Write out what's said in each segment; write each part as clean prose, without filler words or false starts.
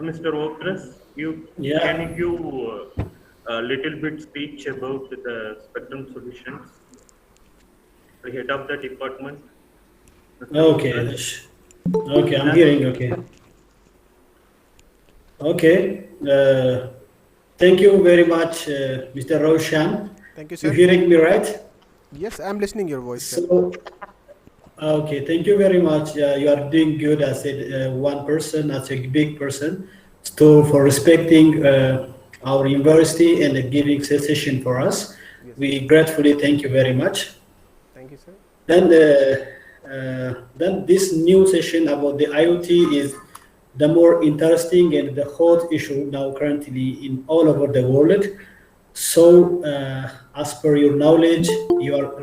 Mr. Oaktress, you can Yeah. you give a little bit speech about the Spectrum Solutions, the head of the department, Mr. Okay. Oaktress? Okay, I'm Relax. hearing. Okay. Okay. Thank you very much, Mr. Roshan. Thank you, You sir. hearing me right? Yes, I'm listening your voice, sir. So, okay. Thank you very much. You are doing good as a one person, as a big person, so for respecting our university and giving session for us. Yes, sir. We gratefully thank you very much. Thank you, sir. Then this new session about the IoT is the more interesting and the hot issue now currently in all over the world. So, as per your knowledge, you are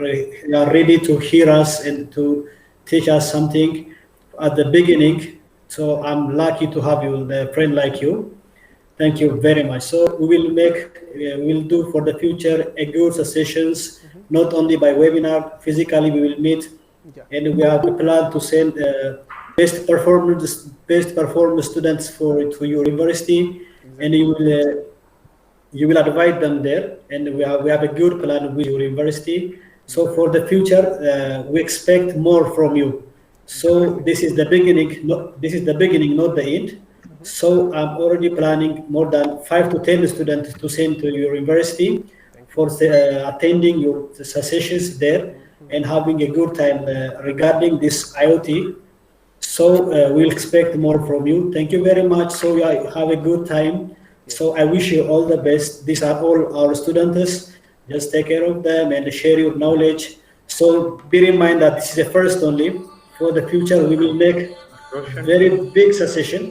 ready to hear us and to teach us something at the beginning. So I'm lucky to have you, a friend like you. Thank you very much. So we will do for the future a good sessions, Mm-hmm. not only by webinar, physically we will meet, Yeah, and we have a plan to send best performance students for to your university, and exactly. you will invite them there, and we have a good plan with your university. So for Definitely. the future, we expect more from you. So Definitely. this is the beginning. This is the beginning, not the end. Mm-hmm. So I'm already planning more than 5 to 10 students to send to your university Thank you. for attending your sessions there Mm-hmm. and having a good time regarding this IoT. So we'll expect more from you. Thank you very much. So yeah, have a good time. So Yes. I wish you all the best. These are all our students. Just take care of them and share your knowledge. So bear in mind that this is the first only. For the future, we will make Roshan, very please. big session.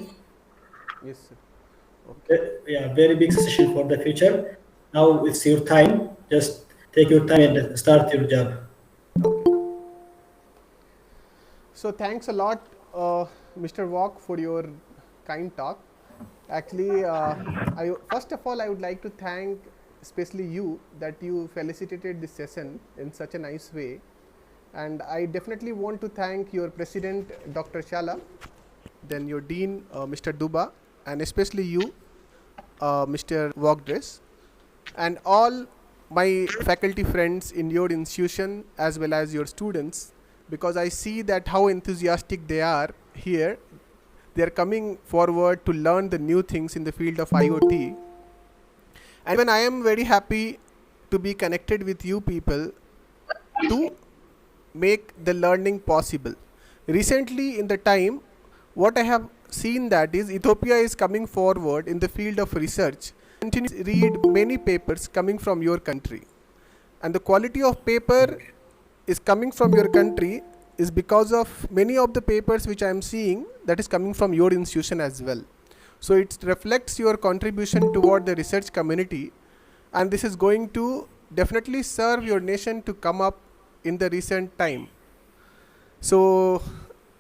Yes, sir. Okay. Yeah, very big session for the future. Now it's your time. Just take your time and start your job. Okay. So thanks a lot, Mr. Walk, for your kind talk. Actually, first of all, I would like to thank especially you that you felicitated this session in such a nice way. And I definitely want to thank your president, Dr. Shala, then your dean, Mr. Duba, and especially you, Mr. Walkdress, and all my faculty friends in your institution as well as your students, because I see that how enthusiastic they are here. They are coming forward to learn the new things in the field of IoT. And when I am very happy to be connected with you people to make the learning possible. Recently in the time, what I have seen that is Ethiopia is coming forward in the field of research. Continue to read many papers coming from your country, and the quality of paper is coming from your country is because of many of the papers which I am seeing that is coming from your institution as well. So it reflects your contribution toward the research community, and this is going to definitely serve your nation to come up in the recent time. So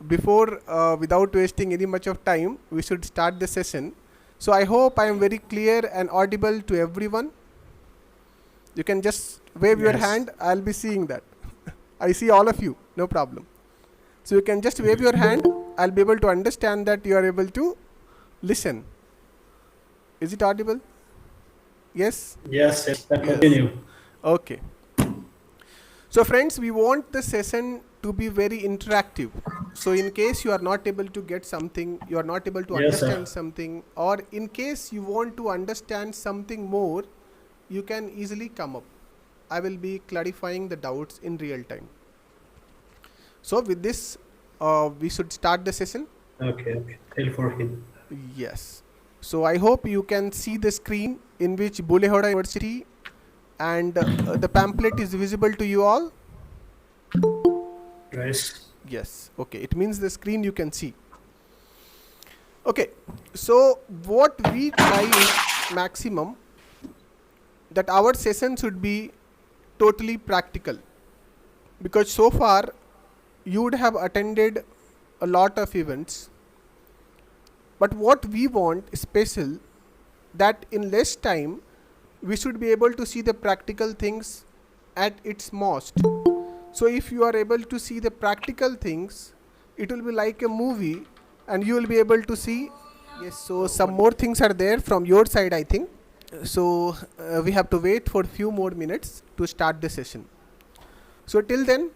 before without wasting any much of time, we should start the session. So I hope I am very clear and audible to everyone. You can just wave your Yes. hand. I'll be seeing that. I see all of you, no problem. So you can just wave your hand. I'll be able to understand that you are able to listen. Is it audible? Yes? Yes. Yes. Yes. Continue. Okay. So friends, we want the session to be very interactive. So in case you are not able to get something, you are not able to Yes, understand sir. something, or in case you want to understand something more, you can easily come up. I will be clarifying the doubts in real time. So with this, we should start the session. Okay. Okay. Tell for him. Yes. So I hope you can see the screen in which Bulehoda University and the pamphlet is visible to you all. Yes. Yes. Okay. It means the screen you can see. Okay. So what we try is maximum that our session should be totally practical, because so far you would have attended a lot of events, but what we want is special, that in less time we should be able to see the practical things at its most. So if you are able to see the practical things, it will be like a movie, and you will be able to see Yes, so some more things are there from your side, I think. So we have to wait for few more minutes to start the session. So till then,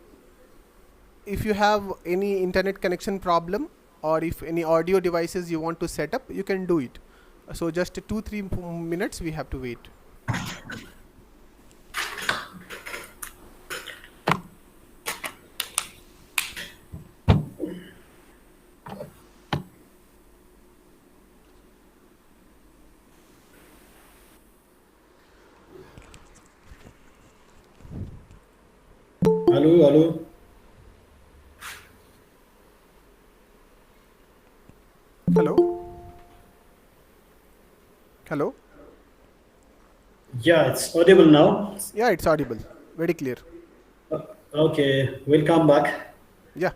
if you have any internet connection problem or if any audio devices you want to set up, you can do it. So just 2-3 minutes we have to wait. Hello. Hello. Yeah, it's audible now. Yeah, it's audible, very clear. Okay, welcome back. Yeah.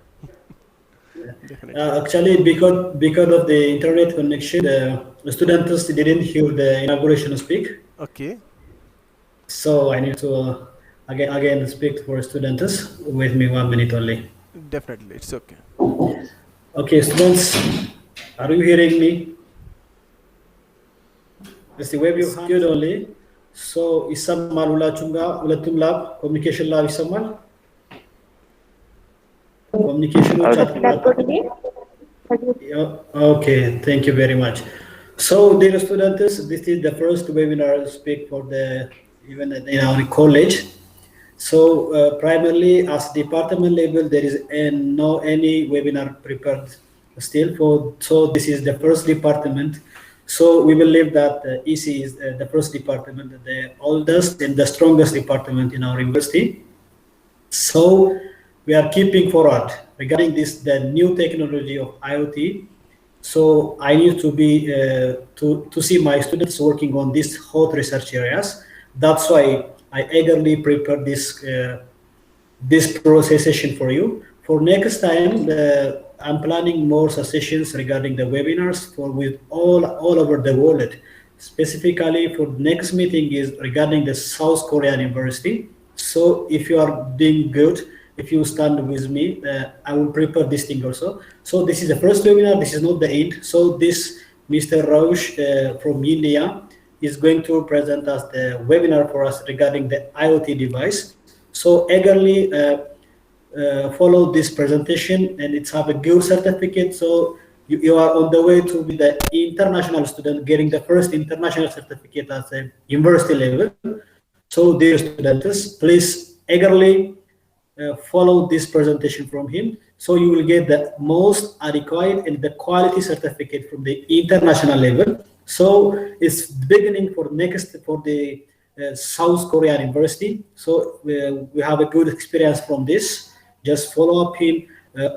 Definitely. Actually, because of the internet connection, the students didn't hear the inauguration speak. Okay. So I need to again speak for students. With me 1 minute only. Definitely, it's okay. Okay, students, are you hearing me? It's the web you good only. So isammal ulachunga ulatum lab communication lab isammal communication chat. Okay, thank you very much. So, dear students, this is the first webinar I speak for the even in our college. So, primarily as department level, there is no any webinar prepared still for. So, this is the first department. So, we believe that EC is the first department, the oldest and the strongest department in our university. So, we are keeping forward regarding this the new technology of IoT. So I need to be to see my students working on these hot research areas. That's why I eagerly prepare this process session for you. For next time, I'm planning more sessions regarding the webinars for with all over the world. Specifically for next meeting is regarding the South Korean University. So if you are doing good, if you stand with me, I will prepare this thing also. So this is the first webinar. This is not the end. So this Mr. Rausch from India is going to present us the webinar for us regarding the IoT device. So eagerly follow this presentation, and it's have a good certificate. So you are on the way to be the international student, getting the first international certificate at the university level. So dear students, please eagerly follow this presentation from him, so you will get the most adequate and the quality certificate from the international level. So it's beginning for next for the South Korean University. So we have a good experience from this. Just follow up him,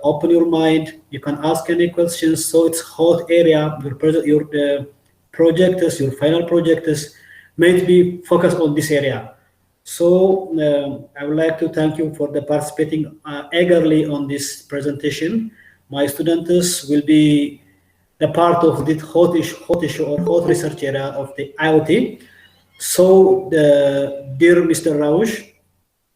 open your mind. You can ask any questions. So it's hot area. Your projectors, your final projectors may be focused on this area. So I would like to thank you for the participating eagerly on this presentation. My students will be the part of this hot issue or hot research area of the IoT. So, dear Mr. Rausch,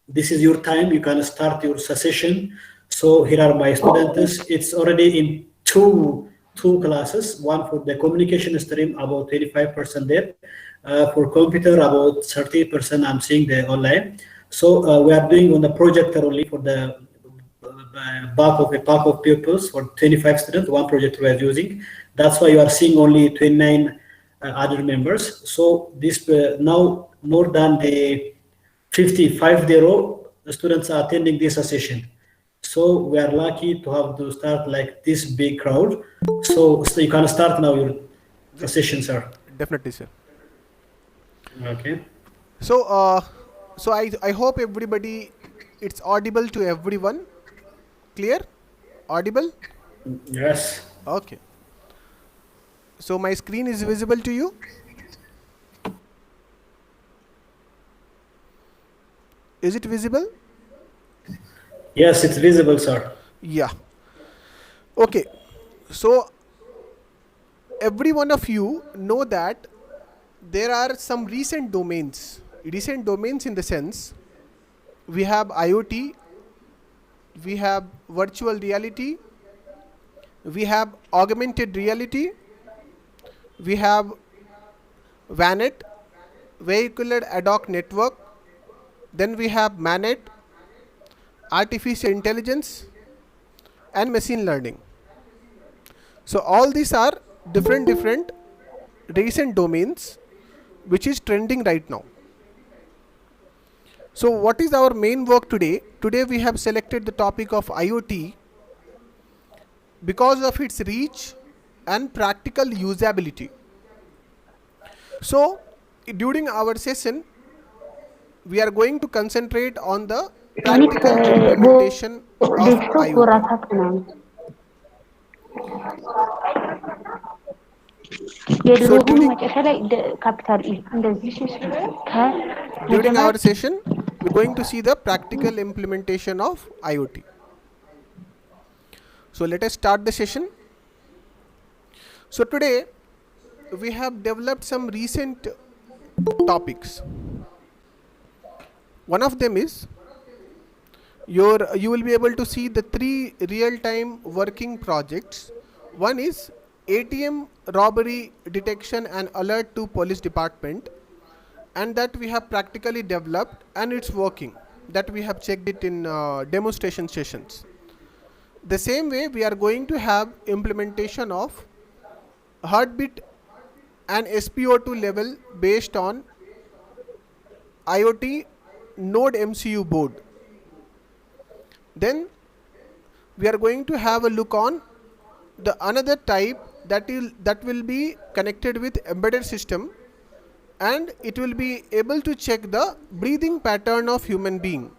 this is your time. You can start your session. So here are my students. It's already in two classes. One for the communication stream, about 25% there. For computer, about 30%. I'm seeing the online. So we are doing on the projector only for the back of pupils for 25 students. One projector we are using. That's why you are seeing only 29 other members. So this now more than the 55 students are attending this session. So we are lucky to have to start like this big crowd. So you can start now your session, sir. Definitely, sir. Okay. So so I hope everybody it's audible to everyone. Clear? Audible? Yes. Okay. So my screen is visible to you? Is it visible? Yes, it's visible, sir. Yeah. Okay. So every one of you know that there are some recent domains. Recent domains in the sense we have IoT, we have virtual reality, we have augmented reality, we have VANET, Vehicular Ad Hoc Network, then we have MANET, Artificial Intelligence, and Machine Learning. So all these are different recent domains which is trending right now. So what is our main work today? Today we have selected the topic of IoT because of its reach and practical usability. So during our session we are going to concentrate on the practical implementation of IoT. So during our session we're going to see the practical implementation of IoT. So let us start the session. So today we have developed some recent topics. One of them is you will be able to see the 3 real-time working projects. One is ATM robbery detection and alert to police department, and that we have practically developed and it's working, that we have checked it in demonstration sessions. The same way we are going to have implementation of heartbeat and SpO2 level based on IoT Node MCU board. Then we are going to have a look on the another type that will be connected with embedded system, and it will be able to check the breathing pattern of human being.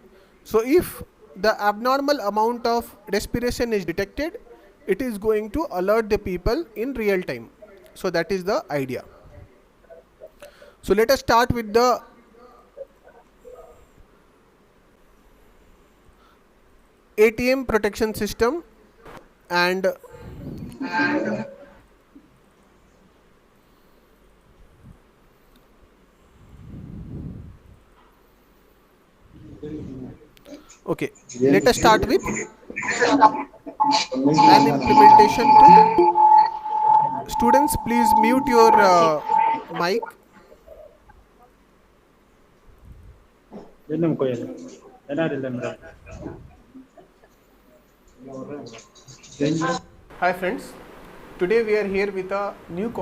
So if the abnormal amount of respiration is detected, it is going to alert the people in real time. So that is the idea. So let us start with the ATM protection system. And okay, let us start with an implementation to students. Please mute your mic. Hi friends, today we are here with a new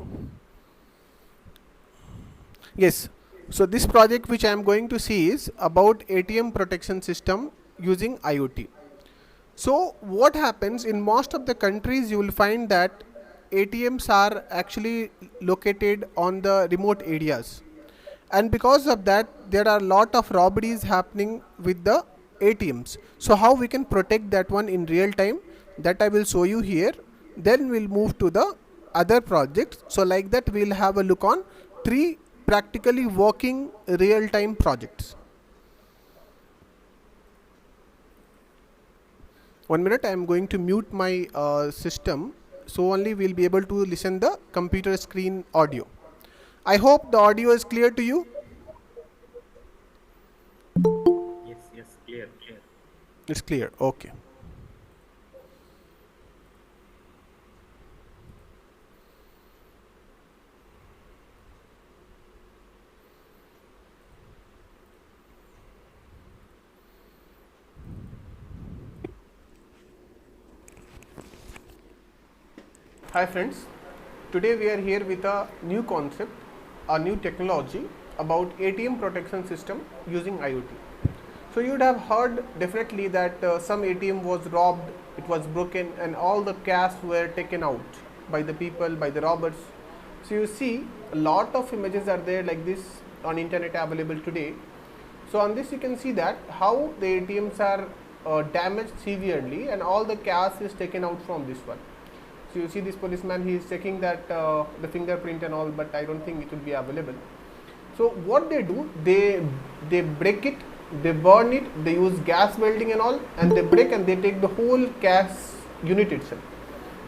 yes. So this project which I am going to see is about ATM protection system using IoT. So what happens in most of the countries, you will find that ATMs are actually located on the remote areas, and because of that there are a lot of robberies happening with the ATMs. So how we can protect that one in real time, that I will show you here. Then we'll move to the other projects. So like that we'll have a look on 3 practically working real-time projects. 1 minute, I am going to mute my system, so only we'll be able to listen the computer screen audio. I hope the audio is clear to you. Yes, clear. It's clear, okay. Hi friends, today we are here with a new concept, a new technology about ATM protection system using IoT. So you would have heard definitely that some ATM was robbed, it was broken, and all the cash were taken out by the people, by the robbers. So you see a lot of images are there like this on internet available today. So on this you can see that how the ATMs are damaged severely and all the cash is taken out from this one. So you see this policeman, he is checking that the fingerprint and all, but I don't think it will be available. So what they do, they break it, they burn it, they use gas welding and all, and they break and they take the whole cash unit itself.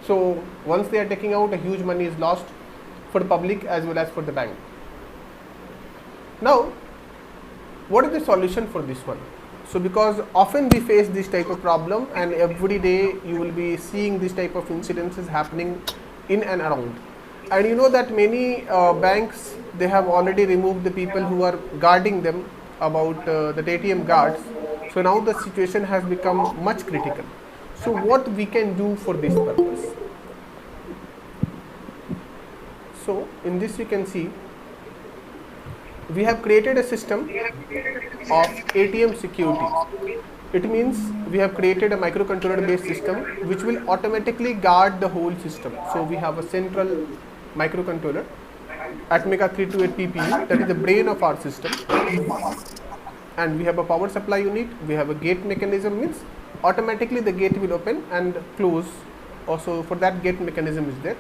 So once they are taking out, a huge money is lost for the public as well as for the bank. Now what is the solution for this one? So because often we face this type of problem, and every day you will be seeing this type of incidences happening in and around. And you know that many banks, they have already removed the people who are guarding them about the ATM guards. So now the situation has become much critical. So what we can do for this purpose? So in this you can see we have created a system of ATM security. It means we have created a microcontroller based system which will automatically guard the whole system. So we have a central microcontroller, Atmega 328 PPU, that is the brain of our system. And we have a power supply unit, we have a gate mechanism, means automatically the gate will open and close. Also for that gate mechanism is there.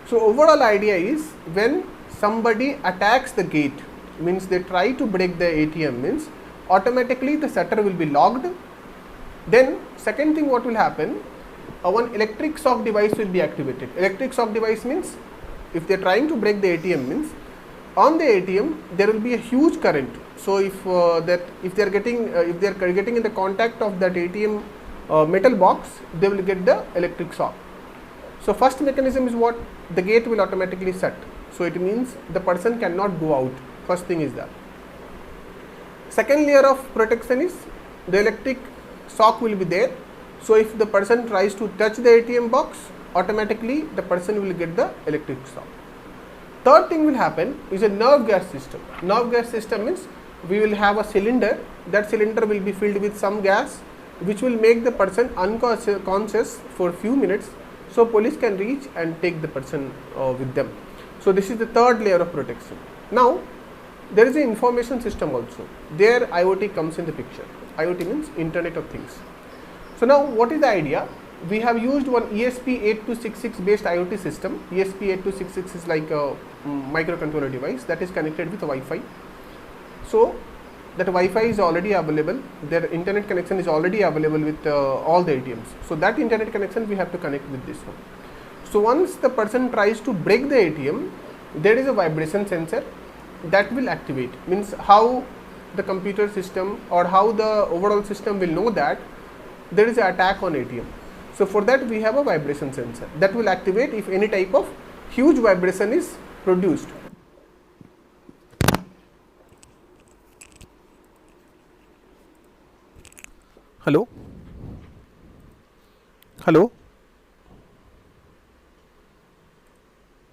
So overall idea is when somebody attacks the gate, means they try to break the ATM, means automatically the shutter will be locked. Then second thing what will happen, one electric shock device will be activated. Electric shock device means if they are trying to break the ATM, means on the ATM there will be a huge current. So if they are getting in the contact of that ATM metal box, they will get the electric shock. So first mechanism is what? The gate will automatically shut. So it means the person cannot go out. First thing is that. Second layer of protection is the electric shock will be there. So if the person tries to touch the ATM box, automatically the person will get the electric shock. Third thing will happen is a nerve gas system. Nerve gas system means we will have a cylinder. That cylinder will be filled with some gas which will make the person unconscious for few minutes. So police can reach and take the person with them. So this is the third layer of protection. Now there is an information system also. There IoT comes in the picture. IoT means Internet of Things. So now what is the idea? We have used one ESP8266 based IoT system. ESP8266 is like a microcontroller device that is connected with Wi-Fi. So that Wi-Fi is already available. Their internet connection is already available with all the ATMs. So that internet connection we have to connect with this one. So once the person tries to break the ATM, there is a vibration sensor that will activate. Means how the computer system or how the overall system will know that there is an attack on ATM. So for that we have a vibration sensor that will activate if any type of huge vibration is produced. Hello? Hello?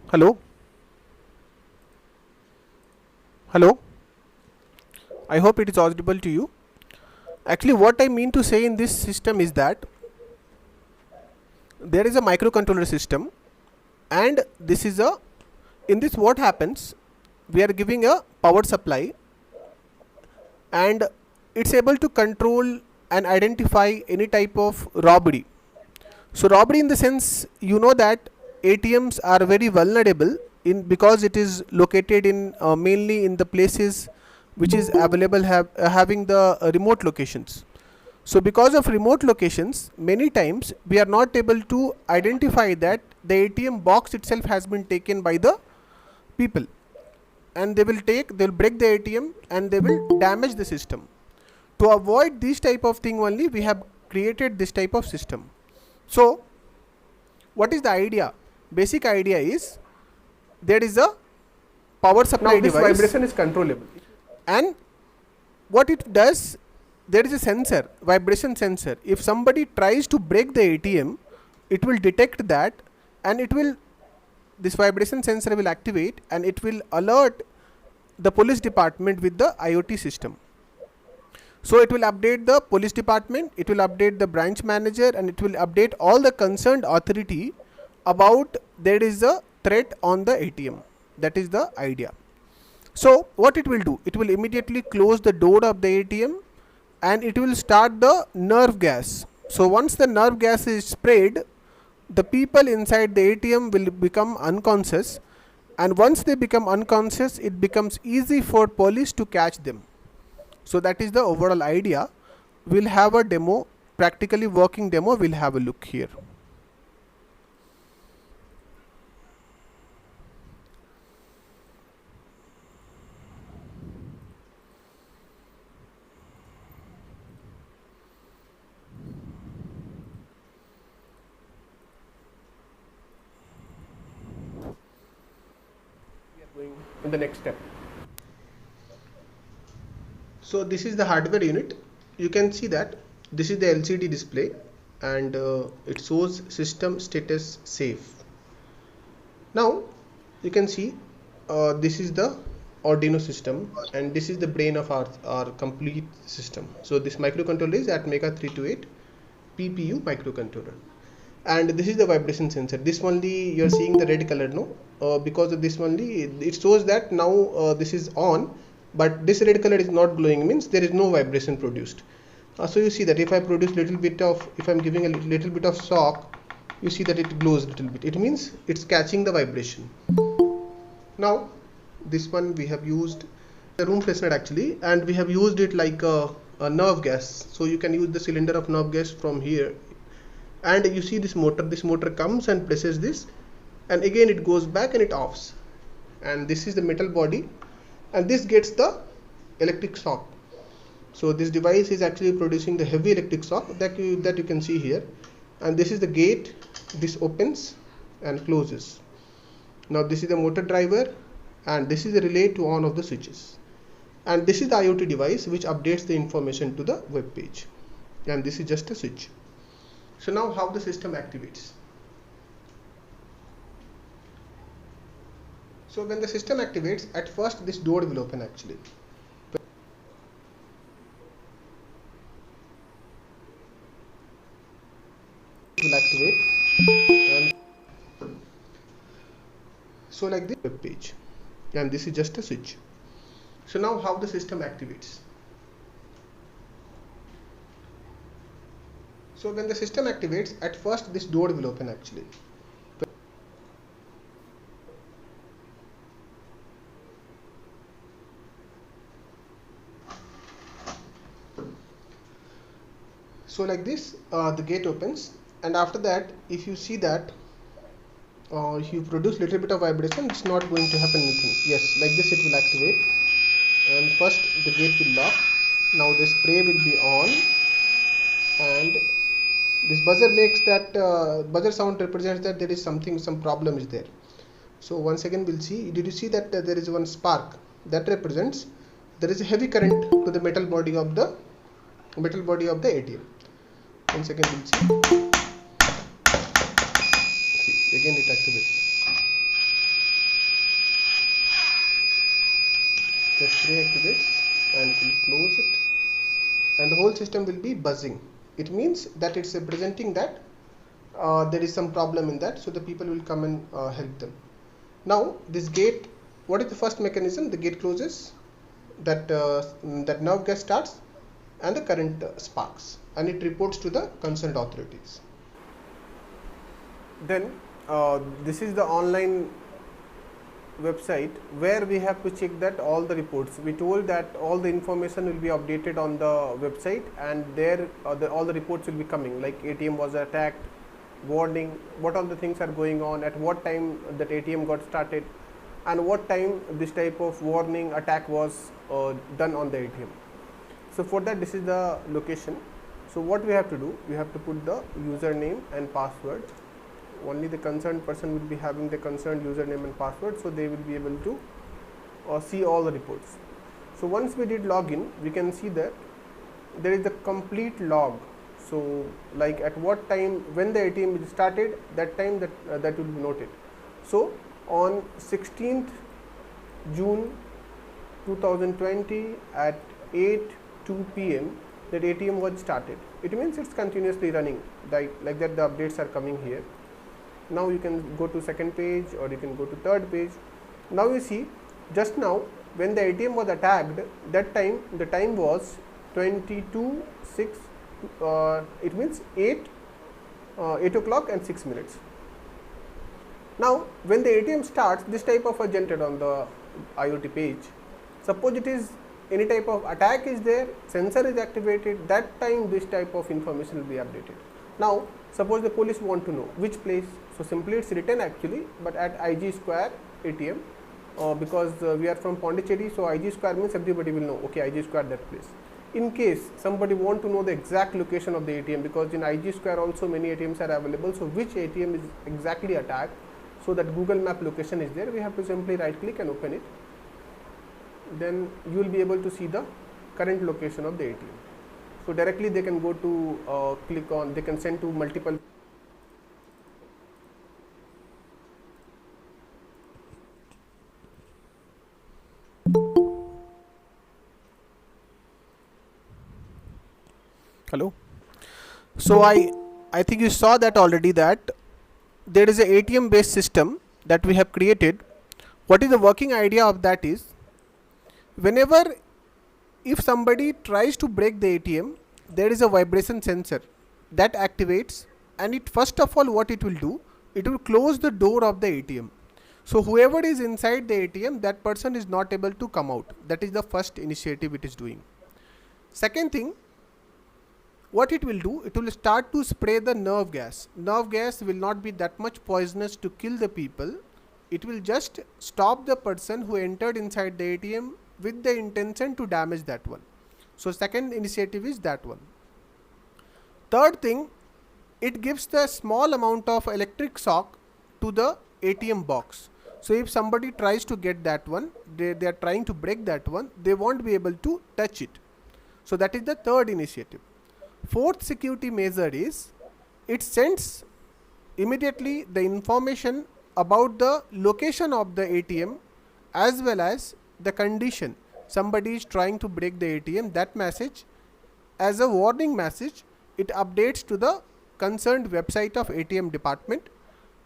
Hello? Hello? I hope it is audible to you. Actually what I mean to say in this system is that there is a microcontroller system and this is a, in this what happens, we are giving a power supply and it's able to control and identify any type of robbery. So robbery in the sense, you know that ATMs are very vulnerable because it is located in mainly in the places which is available having the remote locations. So because of remote locations, many times we are not able to identify that the ATM box itself has been taken by the people, and they will break the ATM and they will damage the system. To avoid this type of thing only, we have created this type of system. So what is the idea? Basic idea is there is a power supply device. This vibration is controllable, and what it does, there is a sensor, vibration sensor. If somebody tries to break the ATM, it will detect that and it will, this vibration sensor will activate and it will alert the police department with the IoT system. So it will update the police department, it will update the branch manager, and it will update all the concerned authority about there is a threat on the ATM. That is the idea. So what it will do? It will immediately close the door of the ATM and it will start the nerve gas. So once the nerve gas is sprayed, the people inside the ATM will become unconscious, and once they become unconscious, it becomes easy for police to catch them. So that is the overall idea. We'll have a demo, practically working demo. We'll have a look here. in the next step. So this is the hardware unit. You can see that this is the LCD display, and it shows system status safe. Now you can see this is the Arduino system, and this is the brain of our complete system. So this microcontroller is Atmega 328 PPU microcontroller, and this is the vibration sensor. This only you are seeing the red color, no, because of this only it shows that now this is on, but this red color is not glowing, means there is no vibration produced. So you see that if I produce little bit of, if I'm giving a little bit of shock, you see that it glows a little bit. It means it's catching the vibration. Now this one we have used the room freshener actually, and we have used it like a nerve gas. So you can use the cylinder of nerve gas from here, and you see this motor comes and presses this, and again it goes back and it offs, and this is the metal body, and this gets the electric shock. So this device is actually producing the heavy electric shock that you can see here, and this is the gate. This opens and closes. Now this is the motor driver, and this is the relay to on of the switches, and this is the IoT device which updates the information to the web page, and this is just a switch. So now how the system activates. So when the system activates, at first this door will open actually. Will activate, and so like this web page, and this is just a switch. So now how the system activates. So when the system activates, at first this door will open actually. So like this the gate opens, and after that if you see that if you produce little bit of vibration, it's not going to happen anything. Yes, like this it will activate, and first the gate will lock. Now the spray will be on, and this buzzer makes that buzzer sound represents that there is some problem is there. So once again we'll see, did you see that there is one spark that represents there is a heavy current to the metal body of the ATM. Once again we'll see, again it activates. The spray activates and will close it, and the whole system will be buzzing. It means that it's representing that there is some problem in that, so the people will come and help them. Now this gate, what is the first mechanism? The gate closes, that nerve gas starts, and the current sparks, and it reports to the concerned authorities. Then this is the online website where we have to check that all the reports. We told that all the information will be updated on the website, and there all the reports will be coming, like ATM was attacked, warning, what all the things are going on, at what time that ATM got started, and what time this type of warning attack was done on the ATM. So for that, this is the location. So what we have to do, we have to put the username and password. Only the concerned person will be having the concerned username and password, so they will be able to see all the reports. So once we did login, we can see that there is the complete log. So like at what time, when the ATM is started, that time that will be noted. So on 16th June 2020 at 8:02 p.m. that ATM was started. It means it's continuously running, like that the updates are coming here. Now you can go to second page, or you can go to third page. Now you see, just now when the ATM was attacked, that time the time was 22:06. It means 8 o'clock and 6 minutes. Now when the ATM starts, this type of a generated on the IoT page. Suppose it is any type of attack is there, sensor is activated, that time this type of information will be updated. Now suppose the police want to know which place, so simply it's written actually, but at IG Square ATM, because we are from Pondicherry, so IG Square means everybody will know, okay, IG Square, that place. In case somebody want to know the exact location of the ATM, because in IG Square also many ATMs are available, so which ATM is exactly attacked, so that Google Map location is there, we have to simply right click and open it, then you will be able to see the current location of the ATM. So directly they can go to click on, they can send to multiple. Hello. So I think you saw that already, that there is a ATM based system that we have created. What is the working idea of that is, whenever if somebody tries to break the ATM, there is a vibration sensor that activates, and it first of all what it will do, it will close the door of the ATM. So whoever is inside the ATM, that person is not able to come out. That is the first initiative it is doing. Second thing, what it will do, it will start to spray the nerve gas. Nerve gas will not be that much poisonous to kill the people. It will just stop the person who entered inside the ATM with the intention to damage that one. So second initiative is that one. Third thing, it gives the small amount of electric shock to the ATM box. So if somebody tries to get that one, they are trying to break that one, they won't be able to touch it. So that is the third initiative. Fourth security measure is, it sends immediately the information about the location of the ATM as well as the condition. Somebody is trying to break the ATM, that message as a warning message, it updates to the concerned website of ATM department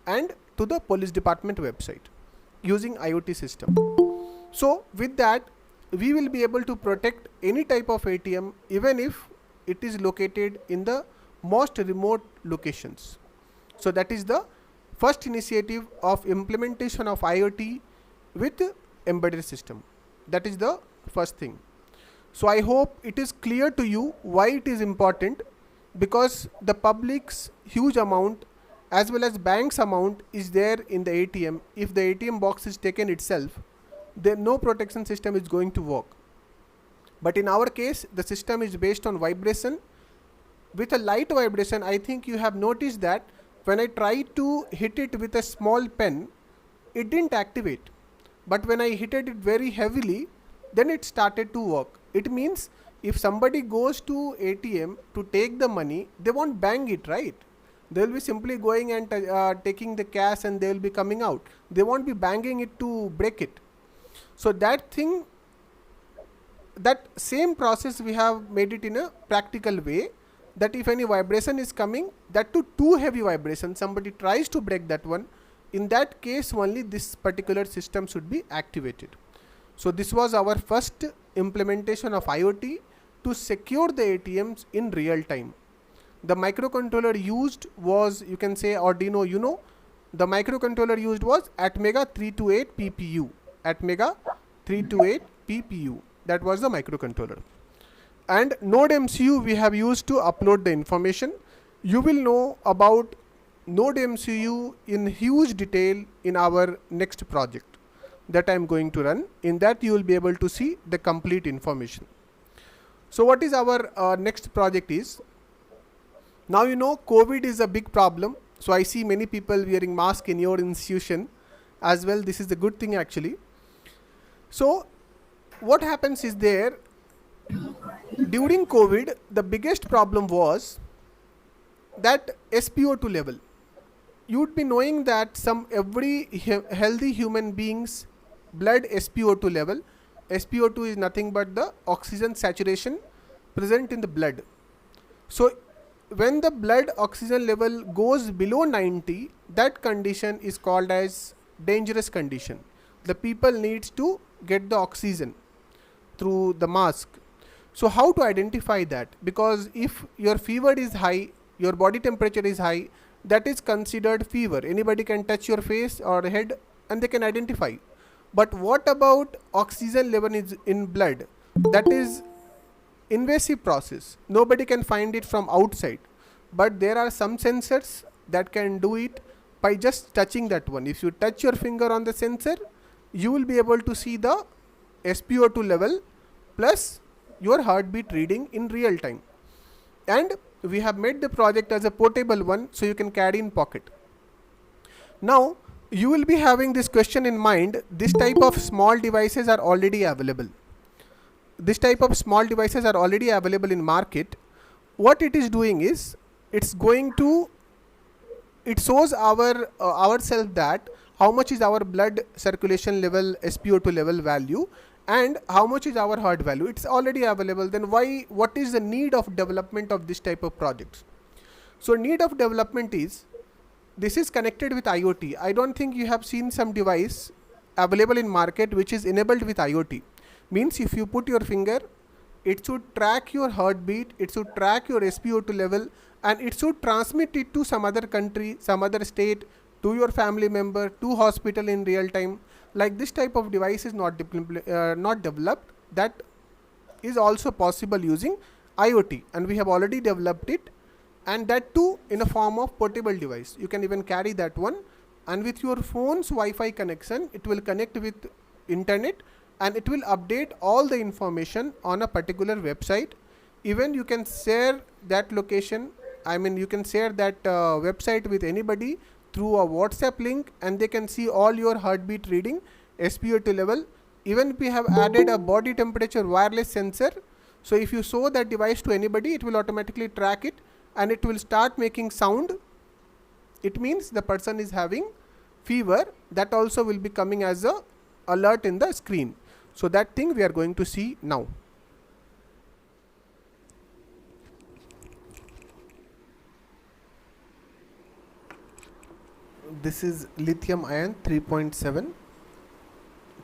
and to the police department website using IoT system. So with that, we will be able to protect any type of ATM, even if it is located in the most remote locations. So that is the first initiative of implementation of IoT with embedded system. That is the first thing. So I hope it is clear to you why it is important, because the public's huge amount as well as bank's amount is there in the ATM. If the ATM box is taken itself, then no protection system is going to work. But in our case, the system is based on vibration. With a light vibration, I think you have noticed that when I tried to hit it with a small pen, it didn't activate. But when I hit it very heavily, then it started to work. It means if somebody goes to ATM to take the money, they won't bang it, right? They will be simply going and taking the cash and they will be coming out. They won't be banging it to break it. So that thing, that same process we have made it in a practical way, that if any vibration is coming, that to too heavy vibration, somebody tries to break that one, in that case only this particular system should be activated. So this was our first implementation of IoT to secure the ATMs in real time. The microcontroller used was, you can say Arduino Uno. The microcontroller used was Atmega 328 PPU. Atmega 328 PPU. That was the microcontroller. And Node MCU we have used to upload the information. You will know about Node MCU in huge detail in our next project that I am going to run. In that you will be able to see the complete information. So what is our next project is, now you know COVID is a big problem. So I see many people wearing mask in your institution as well. This is a good thing actually. So what happens is there, during COVID, the biggest problem was that SpO2 level. You would be knowing that every healthy human being's blood SpO2 level, SpO2 is nothing but the oxygen saturation present in the blood. So when the blood oxygen level goes below 90, that condition is called as dangerous condition. The people needs to get the oxygen through the mask. So how to identify that? Because if your fever is high, your body temperature is high, that is considered fever. Anybody can touch your face or head and they can identify. But what about oxygen level is in blood? That is invasive process. Nobody can find it from outside. But there are some sensors that can do it by just touching that one. If you touch your finger on the sensor, you will be able to see the SpO2 level plus your heartbeat reading in real time. And we have made the project as a portable one, so you can carry in pocket. Now you will be having this question in mind. This type of small devices are already available. This type of small devices are already available in market. What it is doing is, it's going to, it shows our ourselves that how much is our blood circulation level, SpO2 level value, and how much is our heart value. It's already available. Then why, what is the need of development of this type of projects? So need of development is, this is connected with IoT. I don't think you have seen some device available in market which is enabled with IoT. Means if you put your finger, it should track your heartbeat, it should track your SpO2 level, and it should transmit it to some other country, some other state, to your family member, to hospital in real time. Like this type of device is not developed. That is also possible using IoT, and we have already developed it, and that too in a form of portable device. You can even carry that one, and with your phone's Wi-Fi connection, it will connect with internet, and it will update all the information on a particular website. Even you can share that location, I mean you can share that website with anybody through a WhatsApp link, and they can see all your heartbeat reading, SpO2 level. Even we have added a body temperature wireless sensor. So if you show that device to anybody, it will automatically track it, and it will start making sound. It means the person is having fever. That also will be coming as a alert in the screen. So that thing we are going to see now. This is lithium ion 3.7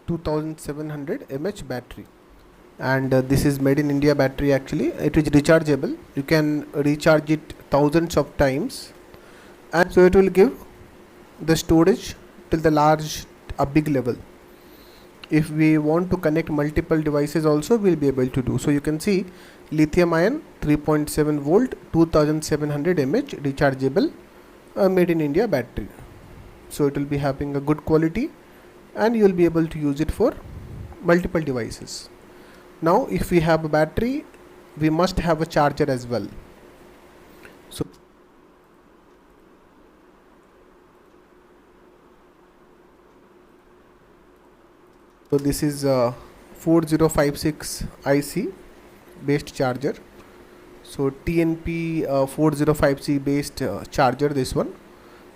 2700 mAh battery, and this is made in India battery. Actually it is rechargeable. You can recharge it thousands of times, and so it will give the storage till the large, a big level. If we want to connect multiple devices also, we'll be able to do. So you can see lithium ion 3.7 volt 2700 mAh rechargeable made in India battery. So it will be having a good quality, and you will be able to use it for multiple devices. Now if we have a battery, we must have a charger as well. So this is a 4056 IC based charger. So TNP 405C based charger, this one.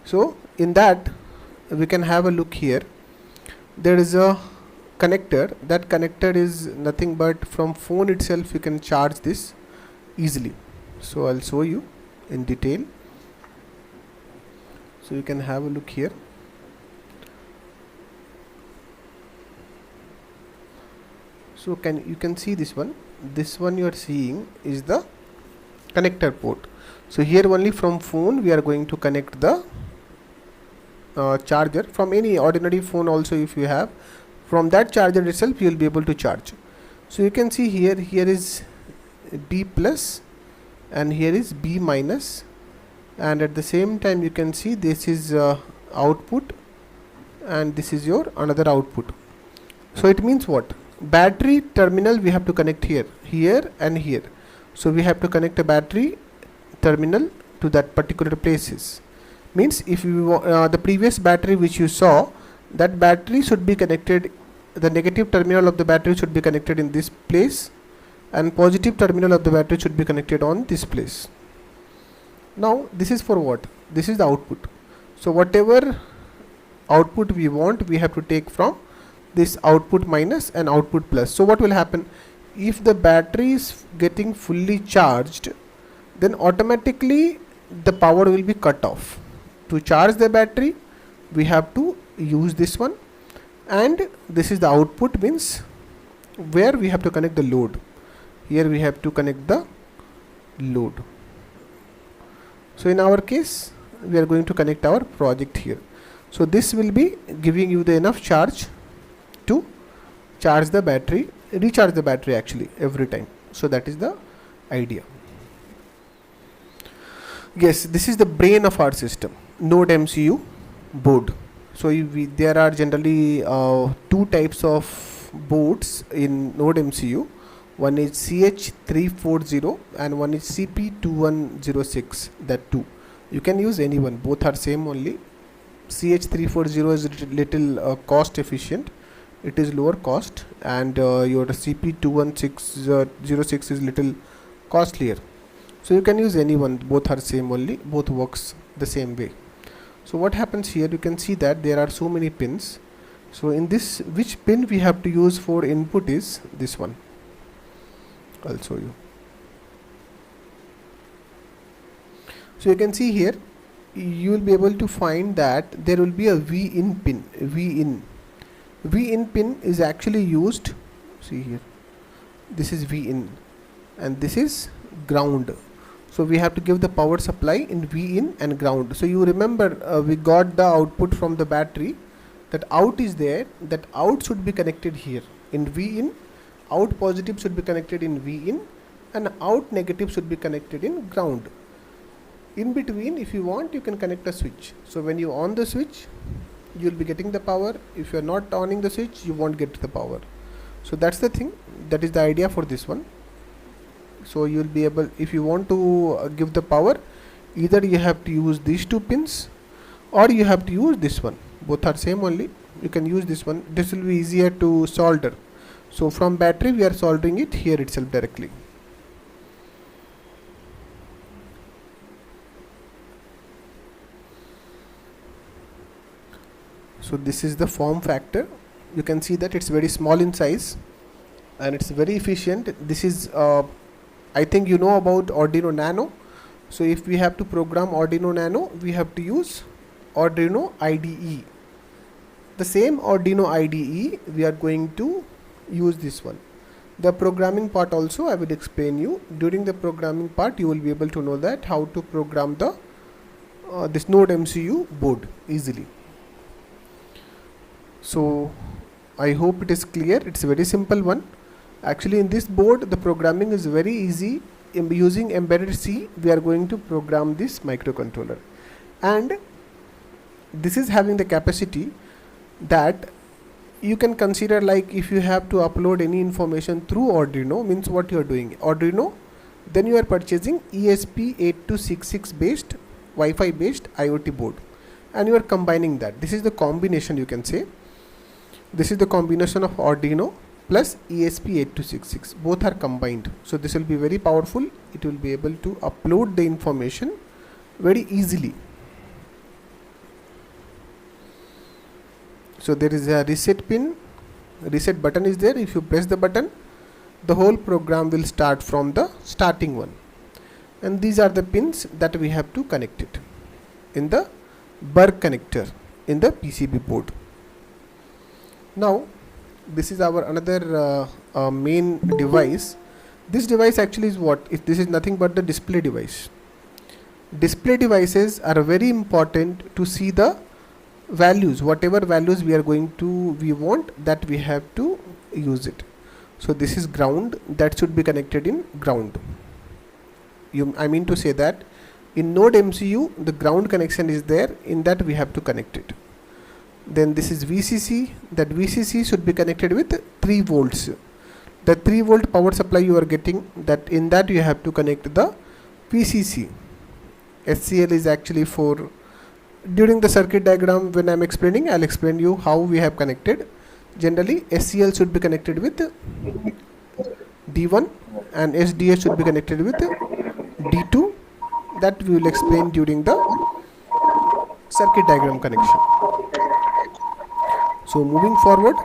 So in that we can have a look here. There is a connector. That connector is nothing but from phone itself you can charge this easily. So I'll show you in detail. So you can have a look here. So you can see this one. This one you are seeing is the connector port. So here only from phone we are going to connect the charger. From any ordinary phone also, if you have, from that charger itself you will be able to charge. So you can see here is B plus and here is B minus, and at the same time you can see this is output, and this is your another output. So it means what? Battery terminal we have to connect here and here. So we have to connect a battery terminal to that particular places. Means if you the previous battery which you saw, that battery should be connected, the negative terminal of the battery should be connected in this place, and positive terminal of the battery should be connected on this place. Now this is for what? This is the output. So whatever output we want, we have to take from this output minus and output plus. So what will happen? If the battery is getting fully charged, then automatically the power will be cut off. To charge the battery we have to use this one, and this is the output, means where we have to connect the load. Here we have to connect the load. So in our case we are going to connect our project here. So this will be giving you the enough charge to charge the battery, recharge the battery actually every time. So that is the idea. Yes, this is the brain of our system, Node MCU board. So there are generally two types of boards in Node MCU. One is CH340 and one is CP2106. That two. You can use any one. Both are same only. CH340 is little cost efficient. It is lower cost, and your CP21606 is little costlier. So you can use any one, both are same only, both works the same way. So what happens here, you can see that there are so many pins. So in this, which pin we have to use for input is this one. I'll show you. So you can see here, you will be able to find that there will be a V-in pin. V-in pin is actually used, see here, this is V-in and this is ground. So we have to give the power supply in V-in and ground. So you remember we got the output from the battery, that out is there, that out should be connected here in V-in, out positive should be connected in V-in and out negative should be connected in ground. In between, if you want, you can connect a switch. So when you on the switch, you will be getting the power. If you are not owning the switch, you won't get the power. So that's the thing, that is the idea for this one. So you will be able, if you want to give the power, either you have to use these two pins or you have to use this one. Both are same only. You can use this one. This will be easier to solder. So from battery we are soldering it here itself directly. So this is the form factor. You can see that it's very small in size and it's very efficient. This is I think you know about Arduino Nano. So if we have to program Arduino Nano, we have to use Arduino IDE. The same Arduino IDE, we are going to use this one. The programming part also I will explain you. During the programming part, you will be able to know that how to program the this Node MCU board easily. So I hope it is clear. It's a very simple one. Actually in this board the programming is very easy. Using embedded C we are going to program this microcontroller, and this is having the capacity that you can consider, like if you have to upload any information through Arduino, means what you are doing Arduino, then you are purchasing ESP8266 based Wi-Fi based IoT board and you are combining that. This is the combination, you can say. This is the combination of Arduino plus ESP8266. Both are combined. So this will be very powerful. It will be able to upload the information very easily. So there is a reset pin. Reset button is there. If you press the button, the whole program will start from the starting one. And these are the pins that we have to connect it in the Burr connector in the PCB board. Now this is our another main device. This device actually is what? If this is nothing but the display device. Display devices are very important to see the values, whatever values we want, that we have to use it. So this is ground, that should be connected in ground. I mean to say that in Node MCU the ground connection is there, in that we have to connect it. Then this is VCC, that VCC should be connected with 3 volts. The 3 volt power supply you are getting, that in that you have to connect the VCC. SCL is actually for, during the circuit diagram when I am explaining, I will explain you how we have connected. Generally SCL should be connected with D1 and SDA should be connected with D2. That we will explain during the circuit diagram connection. So moving forward,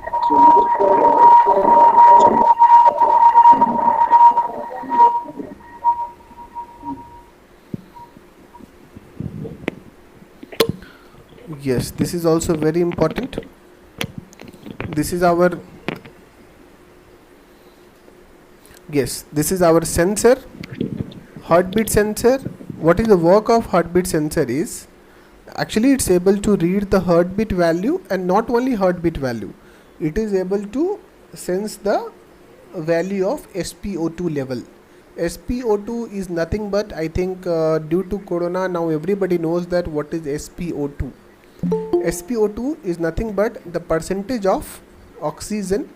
yes, this is also very important. This is our sensor, heartbeat sensor. What is the work of heartbeat sensor is, actually it's able to read the heartbeat value, and not only heartbeat value, it is able to sense the value of SpO2 level. SpO2 is nothing but, I think due to corona now everybody knows that what is SpO2. SpO2 is nothing but the percentage of oxygen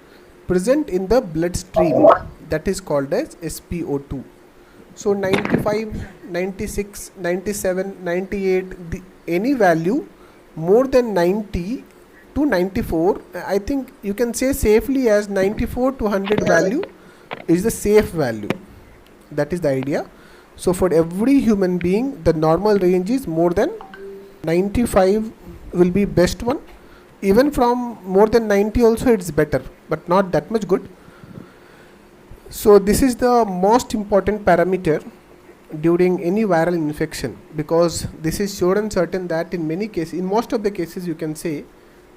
present in the bloodstream, that is called as SpO2. So 95, 96, 97, 98, any value more than 90 to 94, I think you can say safely as 94 to 100 value is the safe value. That is the idea. So for every human being, the normal range is more than 95 will be best one. Even from more than 90 also it's better, but not that much good. So this is the most important parameter during any viral infection, because this is sure and certain that in many cases, in most of the cases, you can say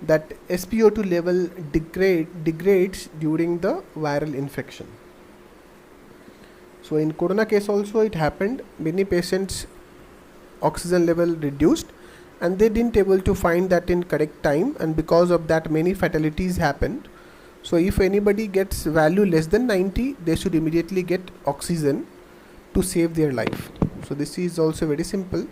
that SpO2 level degrades during the viral infection. So in corona case also it happened. Many patients oxygen level reduced and they didn't able to find that in correct time, and because of that many fatalities happened. So if anybody gets value less than 90, they should immediately get oxygen to save their life. So this is also very simple.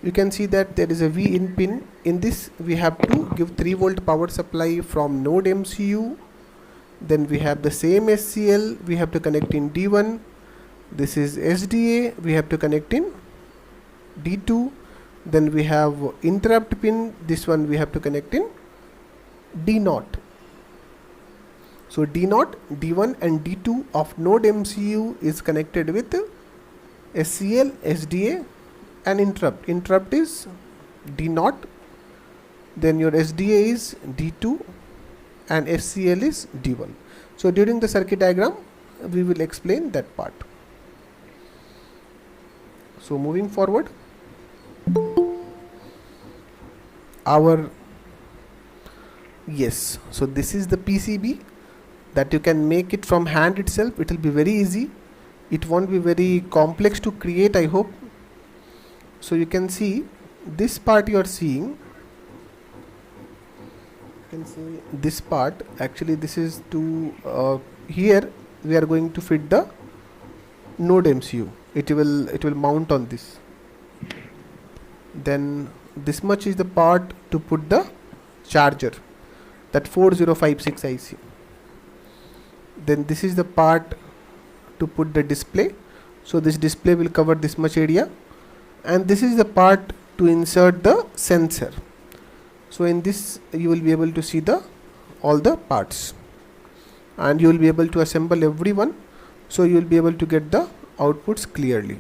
You can see that there is a V in pin. In this we have to give 3 volt power supply from node MCU. Then we have the same SCL, we have to connect in D1. This is SDA, we have to connect in D2. Then we have interrupt pin, this one we have to connect in D0. So D0, D1 and D2 of node MCU is connected with SCL, SDA and interrupt. Interrupt is D0, then your SDA is D2 and SCL is D1. So during the circuit diagram we will explain that part. So moving forward, so this is the PCB that you can make it from hand itself. It will be very easy. It won't be very complex to create, I hope. So you can see this part you are seeing. You can see this part. Actually this is to here we are going to fit the node MCU. It will mount on this. Then this much is the part to put the charger, that 4056 IC. Then this is the part to put the display. So this display will cover this much area, and this is the part to insert the sensor. So in this you will be able to see all the parts, and you will be able to assemble every one. So you will be able to get the outputs clearly.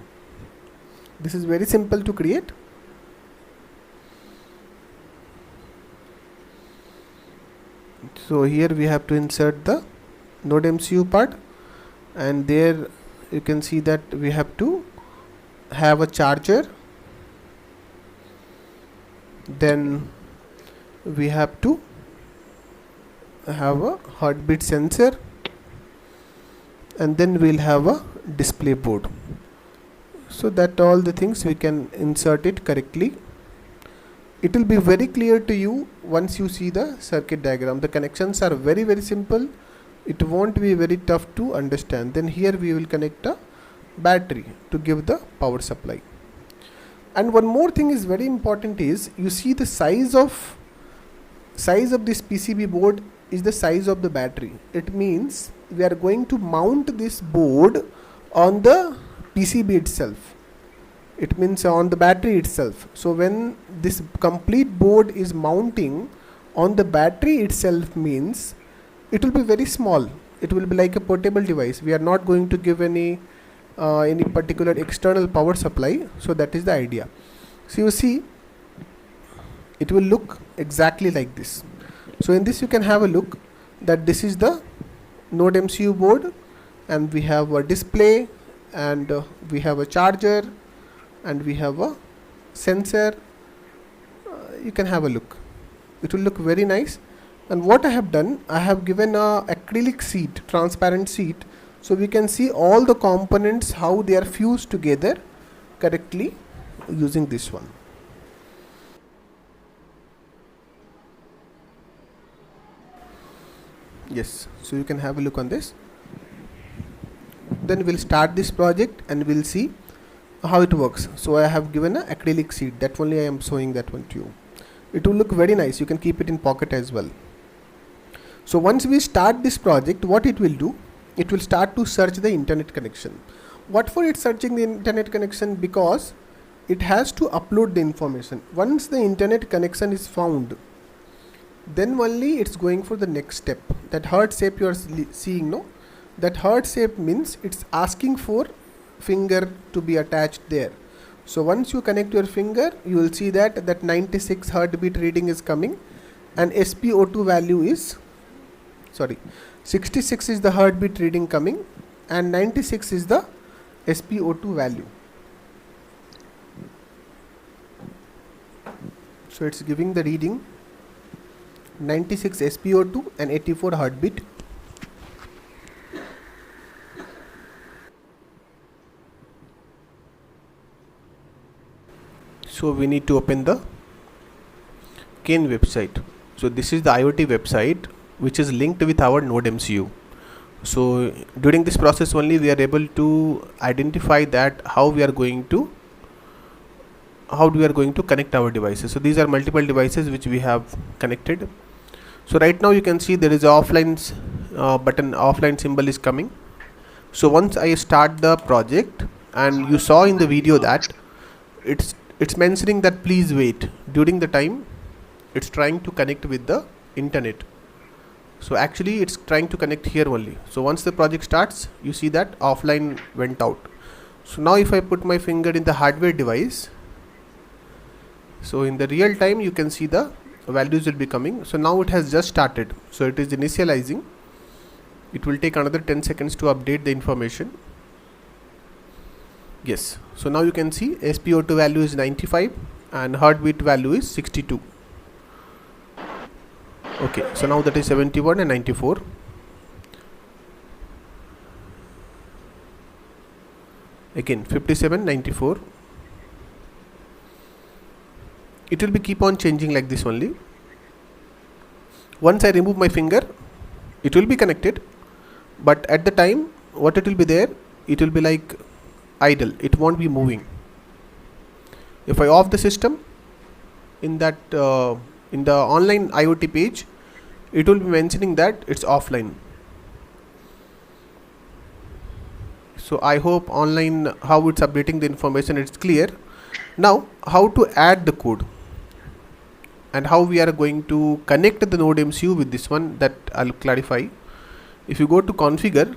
This is very simple to create. So here we have to insert the node MCU part, and there you can see that we have to have a charger. Then we have to have a heartbeat sensor, and then we'll have a display board. So that all the things we can insert it correctly. It will be very clear to you once you see the circuit diagram. The connections are very, very simple. It won't be very tough to understand. Then here we will connect a battery to give the power supply. And one more thing is very important is, you see the size of this PCB board is the size of the battery. It means we are going to mount this board on the PCB itself. It means on the battery itself. So when this complete board is mounting on the battery itself, means it will be very small. It will be like a portable device. We are not going to give any particular external power supply. So that is the idea. So you see, it will look exactly like this. So in this you can have a look that this is the node MCU board, and we have a display, and we have a charger, and we have a sensor. You can have a look. It will look very nice. And what I have done, I have given a acrylic sheet, transparent sheet, so we can see all the components, how they are fused together correctly using this one. Yes, so you can have a look on this. Then we'll start this project and we'll see how it works. So I have given a acrylic sheet, that only I am showing that one to you. It will look very nice. You can keep it in pocket as well. So once we start this project, what it will do, it will start to search the internet connection. What for it's searching the internet connection? Because it has to upload the information. Once the internet connection is found, then only it's going for the next step. That heart shape you are seeing, no? That heart shape means it's asking for finger to be attached there. So once you connect your finger, you will see that 96 heartbeat reading is coming, and SpO2 value is 66 is the heartbeat reading coming, and 96 is the SpO2 value. So it's giving the reading 96 SpO2 and 84 heartbeat. So we need to open the Kane website. So this is the IoT website which is linked with our Node MCU. So during this process only we are able to identify that how we are going to connect our devices. So these are multiple devices which we have connected. So right now you can see there is a offline button, offline symbol is coming. So once I start the project, and you saw in the video that it's mentioning that please wait. During the time it's trying to connect with the internet. So actually it's trying to connect here only. So once the project starts, you see that offline went out. So now if I put my finger in the hardware device, so in the real time you can see the values will be coming. So now it has just started. So it is initializing. It will take another 10 seconds to update the information. Yes. So now you can see SpO2 value is 95 and heartbeat value is 62. Okay. So now that is 71 and 94. Again 57, 94. It will be keep on changing like this only. Once I remove my finger, it will be connected, but at the time what it will be there, it will be like idle, it won't be moving. If I off the system, in that in the online IoT page, it will be mentioning that it's offline. So I hope online how it's updating the information, it's clear. Now how to add the code and how we are going to connect the Node MCU with this one, that I'll clarify. If you go to configure,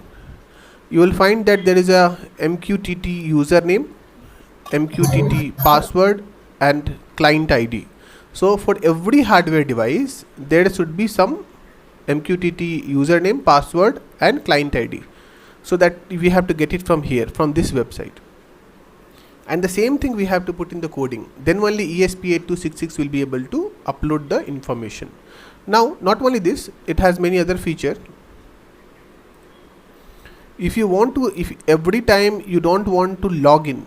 you will find that there is a MQTT username, MQTT password and client ID. So for every hardware device there should be some MQTT username, password and client ID, so that we have to get it from here, from this website. And the same thing we have to put in the coding. Then only ESP8266 will be able to upload the information. Now not only this, it has many other features. If you want to, if every time you don't want to log in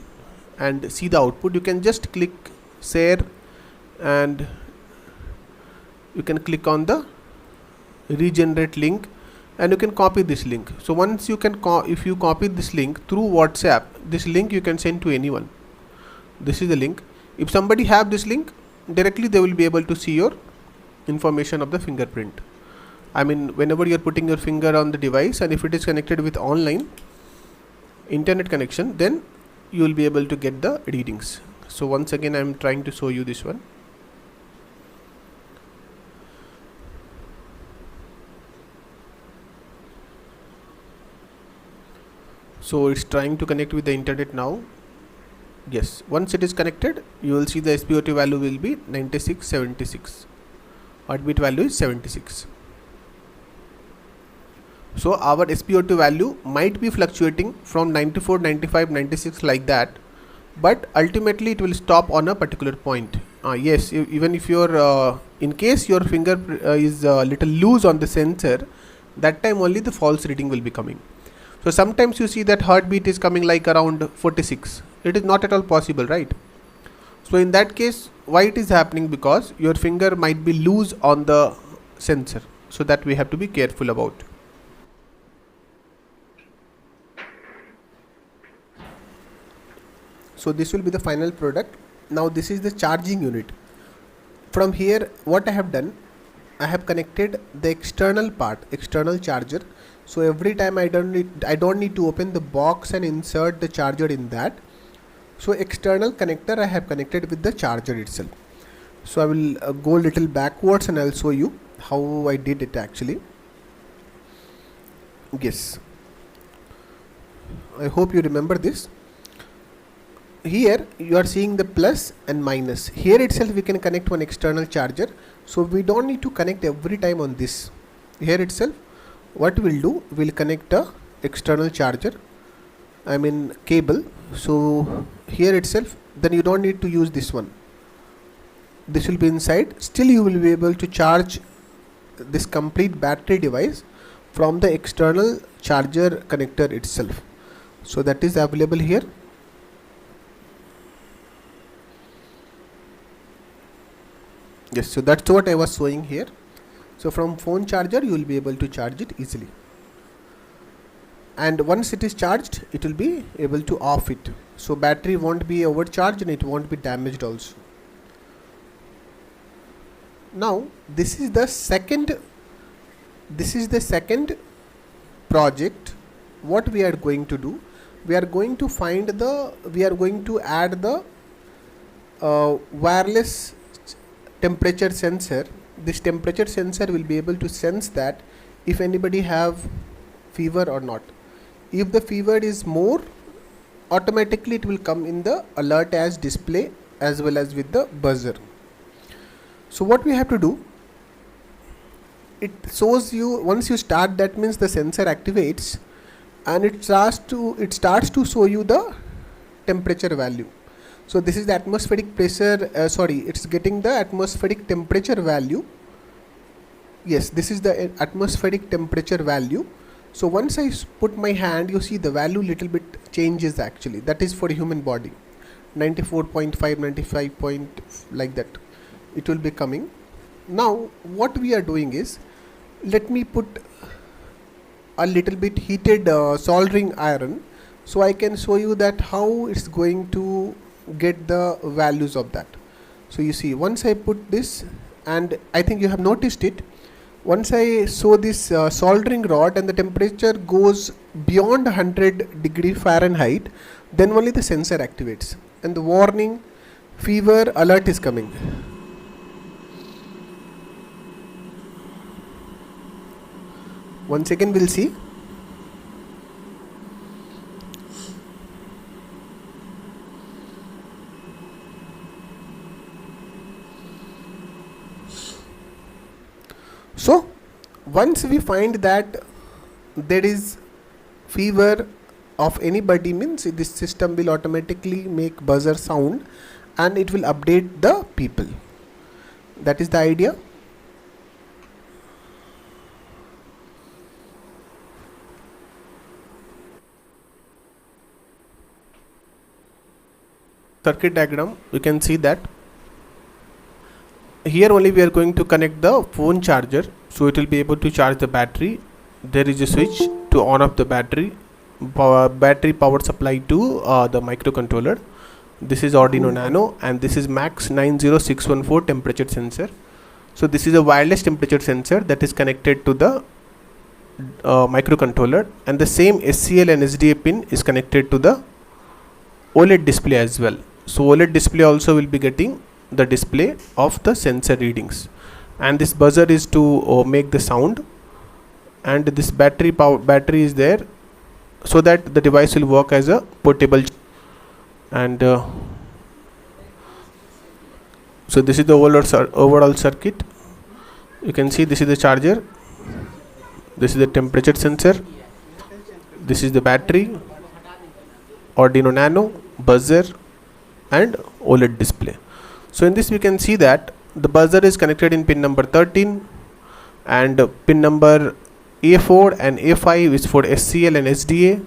and see the output, you can just click share and you can click on the regenerate link and you can copy this link. So once you can if you copy this link through WhatsApp, this link you can send to anyone. This is the link. If somebody have this link, directly they will be able to see your information of the fingerprint. I mean, whenever you are putting your finger on the device and if it is connected with online internet connection, then you will be able to get the readings. So once again I am trying to show you this one. So it's trying to connect with the internet now. Yes, once it is connected, you will see the SpO2 value will be 9676. Heartbeat value is 76. So our SpO2 value might be fluctuating from 94, 95, 96 like that, but ultimately it will stop on a particular point. Yes, even if your in case your finger is a little loose on the sensor, that time only the false reading will be coming. So sometimes you see that heartbeat is coming like around 46. It is not at all possible, right? So in that case, why it is happening? Because your finger might be loose on the sensor. So that we have to be careful about. So this will be the final product. Now this is the charging unit. From here, what I have done, I have connected the external part, external charger. So every time I don't need to open the box and insert the charger in that. So external connector I have connected with the charger itself. So I will go little backwards and I'll show you how I did it actually. Yes, I hope you remember this. Here you are seeing the plus and minus. Here itself we can connect one external charger, so we don't need to connect every time on this. Here itself what we'll do, we'll connect a external charger, I mean cable. So here itself, then you don't need to use this one. This will be inside. Still you will be able to charge this complete battery device from the external charger connector itself. So that is available here. Yes, so that's what I was showing here. So from phone charger you will be able to charge it easily, and once it is charged it will be able to off it, so battery won't be overcharged and it won't be damaged also. Now this is the second project. What we are going to do, we are going to add the wireless temperature sensor. This temperature sensor will be able to sense that if anybody have fever or not. If the fever is more, automatically it will come in the alert as display as well as with the buzzer. So what we have to do, it shows you once you start, that means the sensor activates and it starts to show you the temperature value. So this is the atmospheric pressure, it's getting the atmospheric temperature value. Yes, this is the atmospheric temperature value. So once I put my hand, you see the value little bit changes actually. That is for human body, 94.5, 95 point, like that it will be coming. Now what we are doing is, let me put a little bit heated soldering iron, so I can show you that how it's going to get the values of that. So you see, once I put this, and I think you have noticed it, once I show this soldering rod and the temperature goes beyond 100 degree Fahrenheit, then only the sensor activates and the warning fever alert is coming. Once again we'll see. So once we find that there is fever of anybody, means this system will automatically make buzzer sound and it will update the people. That is the idea. Circuit diagram, you can see that here only we are going to connect the phone charger, so it will be able to charge the battery. There is a switch to on off the battery power supply to the microcontroller. This is Arduino Nano and this is MAX 90614 temperature sensor. So this is a wireless temperature sensor that is connected to the microcontroller, and the same SCL and SDA pin is connected to the OLED display as well. So OLED display also will be getting the display of the sensor readings, and this buzzer is to make the sound, and this battery is there so that the device will work as a portable. And so this is the overall circuit. You can see this is the charger, this is the temperature sensor, this is the battery, Arduino Nano, buzzer and OLED display. So in this we can see that the buzzer is connected in pin number 13, and pin number A4 and A5 is for SCL and SDA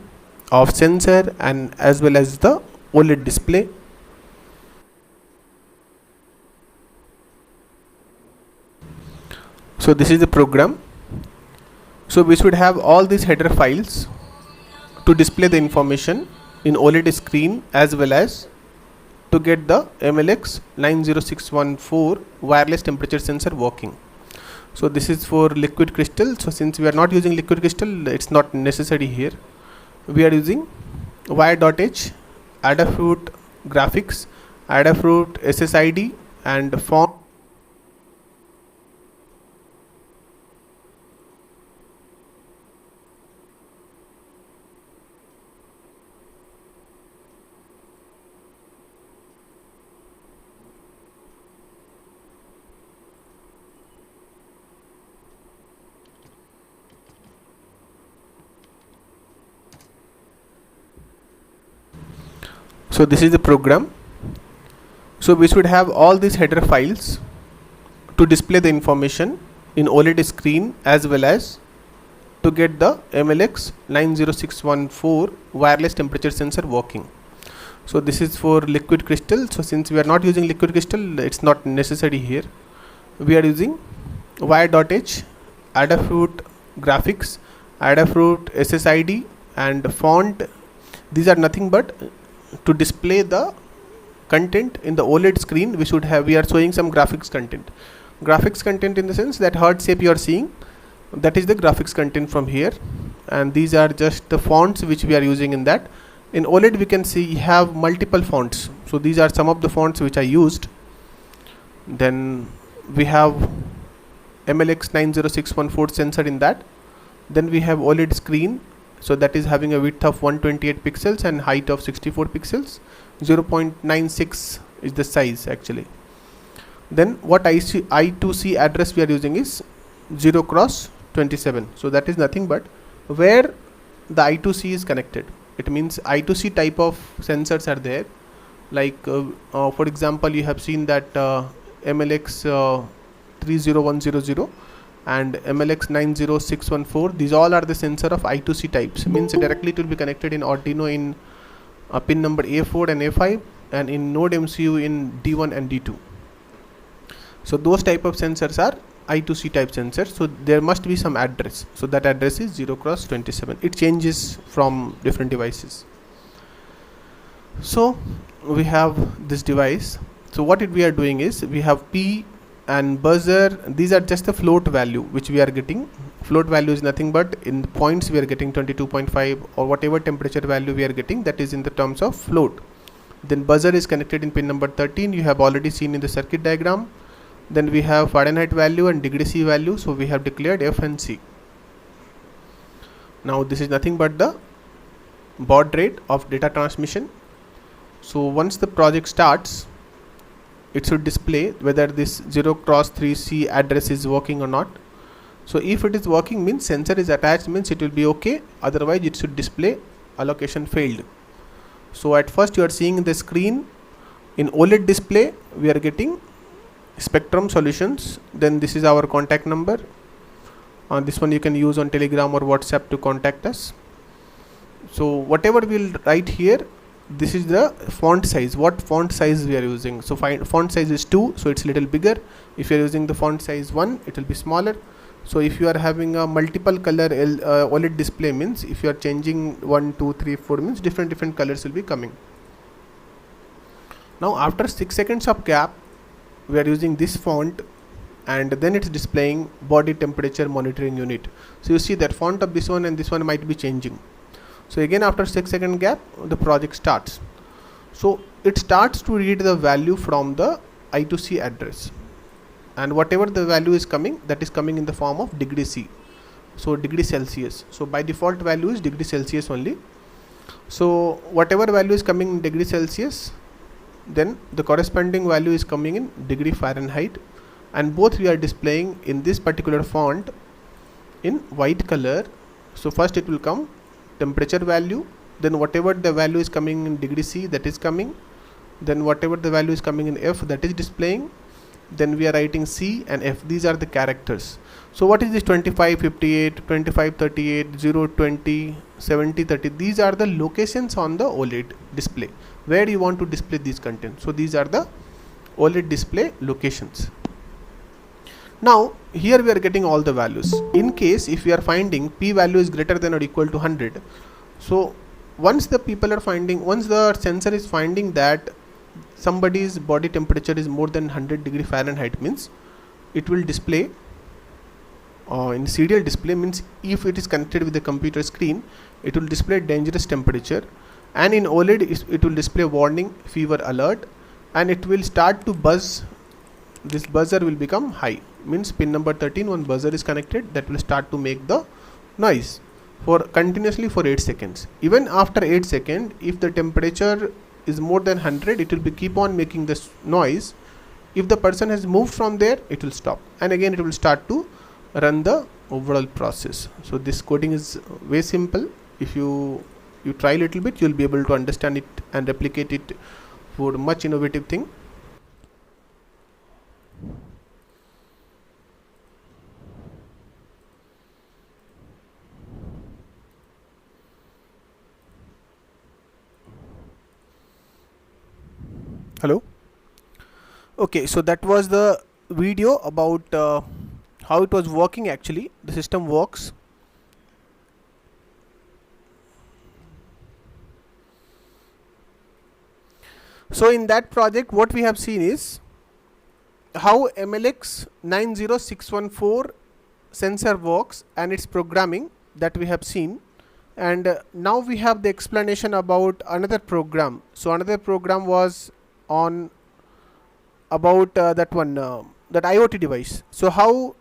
of sensor and as well as the OLED display. So this is the program. So we should have all these header files to display the information in OLED screen as well as to get the MLX 90614 wireless temperature sensor working. So this is for liquid crystal. So since we are not using liquid crystal, it's not necessary here. We are using wire.h, Adafruit graphics, Adafruit SSID, and font. So this is the program. So we should have all these header files to display the information in OLED screen, as well as to get the MLX 90614 wireless temperature sensor working. So this is for liquid crystal. So since we are not using liquid crystal, it's not necessary here. We are using wire.h, Adafruit graphics, Adafruit SSID, and font. These are nothing but to display the content in the OLED screen. We are showing some graphics content in the sense that heart shape you are seeing, that is the graphics content from here, and these are just the fonts which we are using in that. In OLED we can see you have multiple fonts, so these are some of the fonts which I used. Then we have MLX 90614 sensor in that. Then we have OLED screen, so that is having a width of 128 pixels and height of 64 pixels. 0.96 is the size actually. Then what I2C address we are using is 0x27. So that is nothing but where the I2C is connected. It means I2C type of sensors are there, like for example you have seen that MLX 30100 and MLX 90614. These all are the sensor of I2C types, means directly it will be connected in Arduino in pin number A4 and A5, and in Node MCU in D1 and D2. So those type of sensors are I2C type sensors. So there must be some address. So that address is 0x27. It changes from different devices. So we have this device. So what we are doing is we have P and buzzer. These are just the float value which we are getting. Float value is nothing but in the points we are getting 22.5 or whatever temperature value we are getting, that is in the terms of float. Then buzzer is connected in pin number 13. You have already seen in the circuit diagram. Then we have Fahrenheit value and degree C value. So we have declared F and C. Now this is nothing but the baud rate of data transmission. So once the project starts, it should display whether this 0x3C address is working or not. So if it is working, means sensor is attached, means it will be okay. Otherwise it should display allocation failed. So at first you are seeing the screen in OLED display, we are getting Spectrum Solutions. Then this is our contact number. This one you can use on Telegram or WhatsApp to contact us. So whatever we'll write here, this is the font size, what font size we are using. So font size is 2, so it's little bigger. If you are using the font size 1, it will be smaller. So if you are having a multiple color OLED display, means if you are changing 1, 2, 3, 4, means different colors will be coming. Now after 6 seconds of gap, we are using this font, and then it's displaying body temperature monitoring unit. So you see that font of this one and this one might be changing. So again after 6 second gap, the project starts. So it starts to read the value from the I2C address, and whatever the value is coming, that is coming in the form of degree C. So degree Celsius. So by default value is degree Celsius only. So whatever value is coming in degree Celsius, then the corresponding value is coming in degree Fahrenheit, and both we are displaying in this particular font in white color. So first it will come temperature value, then whatever the value is coming in degree C, that is coming, then whatever the value is coming in F, that is displaying, then we are writing C and F. These are the characters. So what is this 25, 58, 25, 38, 0, 20, 70, 30? These are the locations on the OLED display where you want to display these contents. So these are the OLED display locations. Now here we are getting all the values. In case if we are finding P value is greater than or equal to 100, so once the sensor is finding that somebody's body temperature is more than 100 degree Fahrenheit, means it will display in serial display, means if it is connected with the computer screen, it will display dangerous temperature, and in OLED it will display warning fever alert, and it will start to buzz. This buzzer will become high, means pin number 13, one buzzer is connected, that will start to make the noise for continuously for 8 seconds. Even after 8 seconds, if the temperature is more than 100, it will be keep on making this noise. If the person has moved from there, it will stop, and again it will start to run the overall process. So this coding is very simple. If you try a little bit, you will be able to understand it and replicate it for much innovative thing. Hello. Okay, so that was the video about how it was working. Actually, the system works. So in that project, what we have seen is how MLX 90614 sensor works and its programming, that we have seen. And now we have the explanation about another program. So another program was on about that one, that IoT device. So how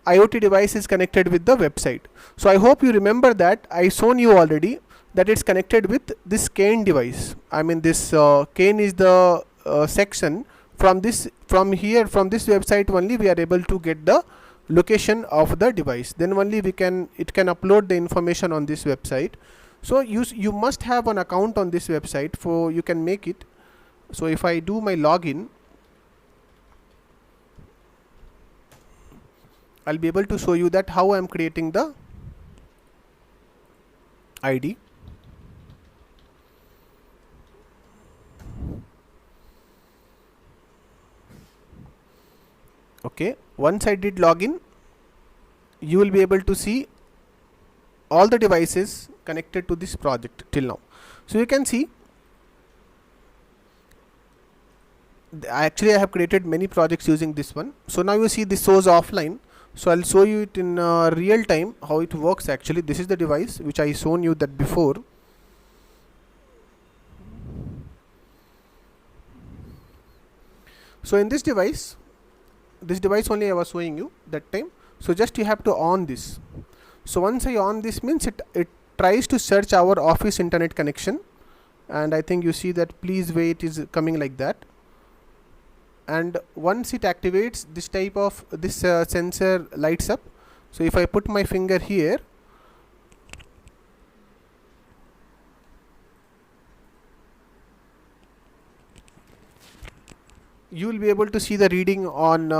IoT device is connected with the website. So I hope you remember that I shown you already that it's connected with this CAN device. I mean this CAN is the section from this website only we are able to get the location of the device. Then only it can upload the information on this website. So you must have an account on this website for you can make it. So if I do my login, I'll be able to show you that how I am creating the ID. Okay, once I did login, you will be able to see all the devices connected to this project till now. So you can see actually I have created many projects using this one. So now you see this shows offline. So I'll show you it in real time how it works. Actually, this is the device which I shown you that before. So in this device only I was showing you that time. So just you have to on this. So once I on this, means it tries to search our office internet connection, and I think you see that please wait is coming like that. And once it activates, this type of sensor lights up. So if I put my finger here, you will be able to see the reading on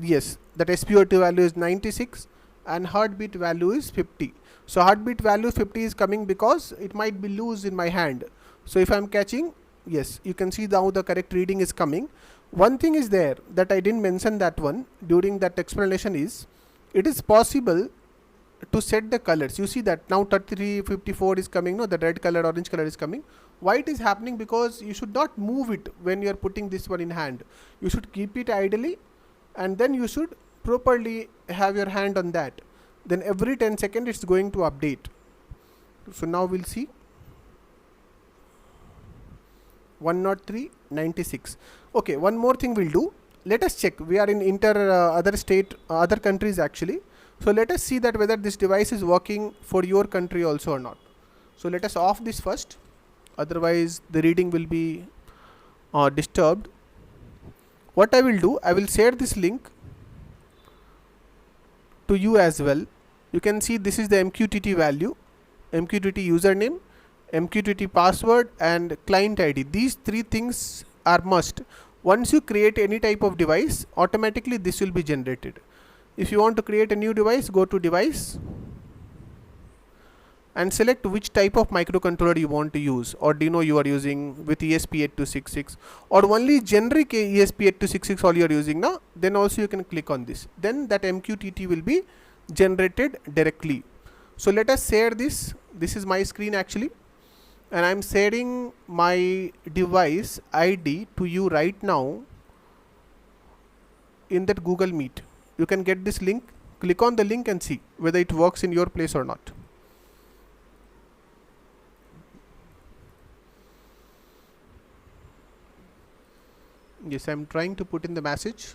yes, that SpO2 value is 96 and heartbeat value is 50. So heartbeat value 50 is coming because it might be loose in my hand. So if I am catching, yes, you can see now the correct reading is coming. One thing is there that I didn't mention that one during that explanation is, it is possible to set the colors. You see that now 3354 is coming, no, the red color, orange color is coming. Why it is happening? Because you should not move it when you are putting this one in hand. You should keep it idly, and then you should properly have your hand on that. Then every 10 seconds it's going to update. So now we'll see 103, 96. Okay, one more thing we'll do. Let us check. We are in other countries actually. So let us see that whether this device is working for your country also or not. So let us off this first. Otherwise the reading will be disturbed. What I will do, I will share this link to you as well. You can see this is the MQTT value, MQTT username, MQTT password and client ID. These three things are must. Once you create any type of device, automatically this will be generated. If you want to create a new device, go to device and select which type of microcontroller you want to use. Arduino you are using with ESP8266, or only generic ESP8266 all you are using now, then also you can click on this. Then that MQTT will be generated directly. So let us share this. This is my screen actually, and I am sharing my device ID to you right now in that Google Meet. You can get this link, click on the link and see whether it works in your place or not. Yes, I'm trying to put in the message.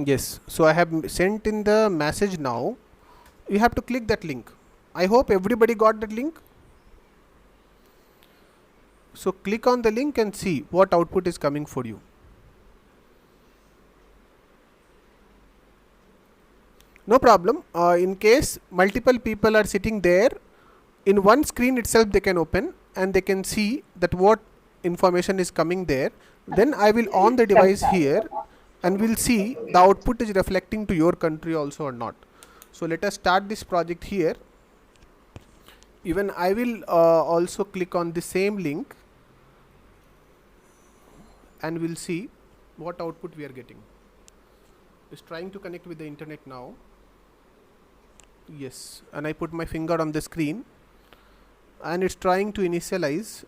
Yes, so I have sent in the message now. You have to click that link. I hope everybody got that link. So click on the link and see what output is coming for you. No problem. In case multiple people are sitting there, in one screen itself they can open and they can see that what information is coming there. Then I will on the device here and we'll see the output is reflecting to your country also or not. So let us start this project here. Even I will also click on the same link and we'll see what output we are getting. It's trying to connect with the internet now. Yes, and I put my finger on the screen and it's trying to initialize.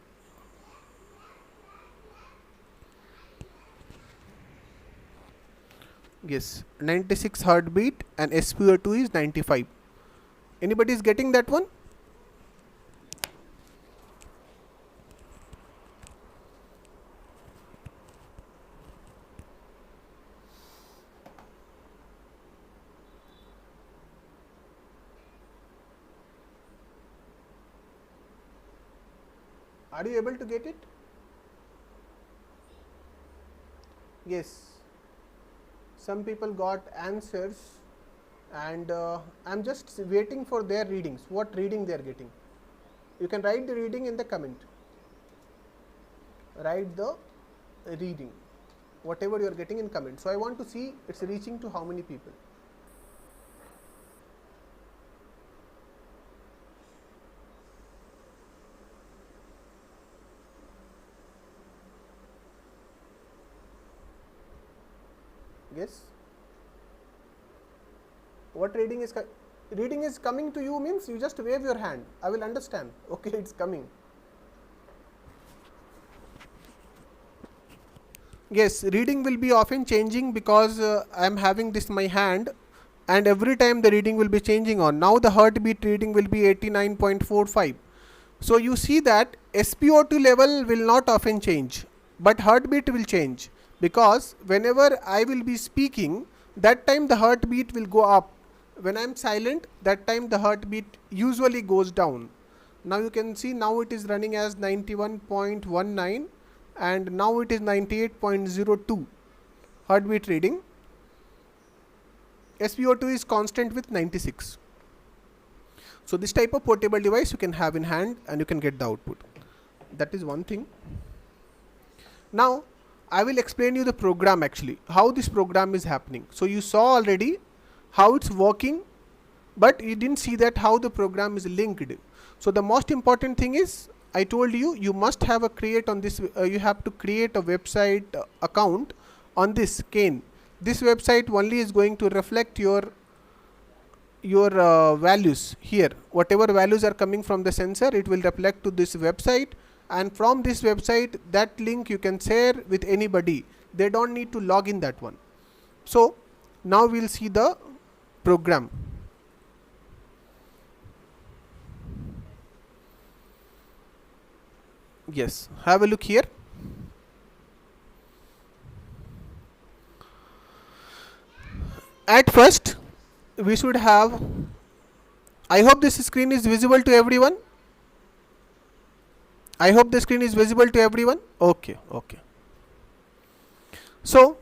Yes, 96 heartbeat and SpO2 is 95. Anybody is getting that one? Are you able to get it? Yes. Some people got answers and I'm just waiting for their readings, what reading they are getting. You can write the reading in the comment. Write the reading, whatever you are getting in comment. So I want to see it's reaching to how many people. Yes. What reading is coming to you means you just wave your hand. I will understand. Okay, it's coming. Yes, reading will be often changing because I am having this my hand and every time the reading will be changing on. Now the heartbeat reading will be 89.45. So you see that SpO2 level will not often change, but heartbeat will change. Because whenever I will be speaking, that time the heartbeat will go up. When I am silent, that time the heartbeat usually goes down. Now you can see now it is running as 91.19 and now it is 98.02 heartbeat reading. SpO2 is constant with 96. So this type of portable device you can have in hand and you can get the output. That is one thing. Now I will explain you the program actually, how this program is happening. So you saw already how it's working, but you didn't see that how the program is linked. So the most important thing is, I told you, you must have a create on this, you have to create a website account on this Kane. This website only is going to reflect your values here. Whatever values are coming from the sensor, it will reflect to this website. And from this website, that link you can share with anybody. They don't need to log in that one. So now we'll see the program. Yes, have a look here. At first, we should have, I hope this screen is visible to everyone. I hope the screen is visible to everyone. Okay, okay. So,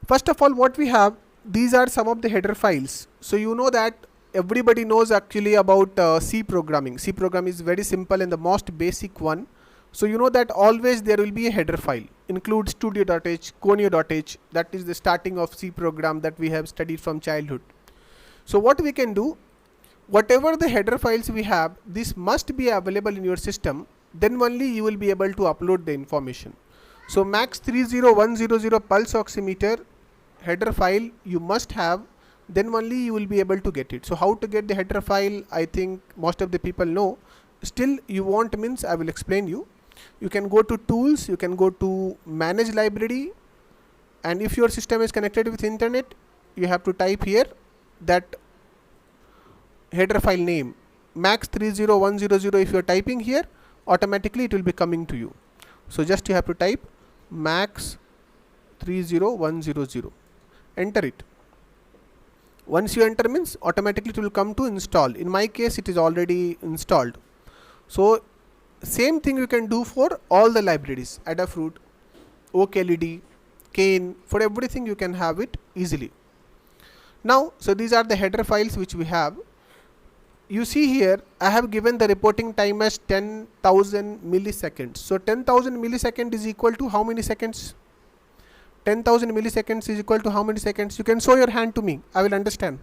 first of all, what we have, these are some of the header files. So, you know that everybody knows actually about C programming. C programming is very simple and the most basic one. So, you know that always there will be a header file, include studio.h, conio.h, that is the starting of C program that we have studied from childhood. So, what we can do, whatever the header files we have, this must be available in your system. Then only you will be able to upload the information. So max 30100 pulse oximeter header file you must have then only you will be able to get it. So how to get the header file, I think most of the people know. Still you want means I will explain you. You can go to tools, you can go to manage library, and if your system is connected with internet, you have to type here that header file name max30100. If you are typing here, automatically it will be coming to you. So just you have to type max30100, enter it. Once you enter means automatically it will come to install. In my case it is already installed. So same thing you can do for all the libraries, Adafruit, OakLED, Kane, for everything you can have it easily. Now, so these are the header files which we have. You see here, I have given the reporting time as 10,000 milliseconds. So 10,000 milliseconds is equal to how many seconds? 10,000 milliseconds is equal to how many seconds? You can show your hand to me, I will understand.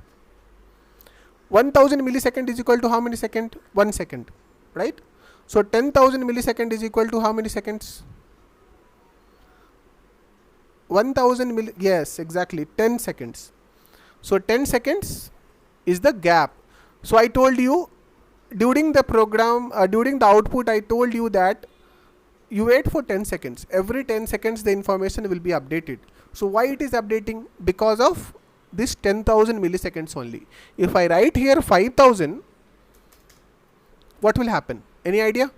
1,000 milliseconds is equal to how many seconds? 1 second, right? So 10,000 milliseconds is equal to how many seconds? 1000 yes, exactly, 10 seconds. So 10 seconds is the gap. So I told you during the program, during the output, I told you that you wait for 10 seconds. Every 10 seconds the information will be updated. So why it is updating? Because of this 10,000 milliseconds only. If I write here 5,000, what will happen? Any idea?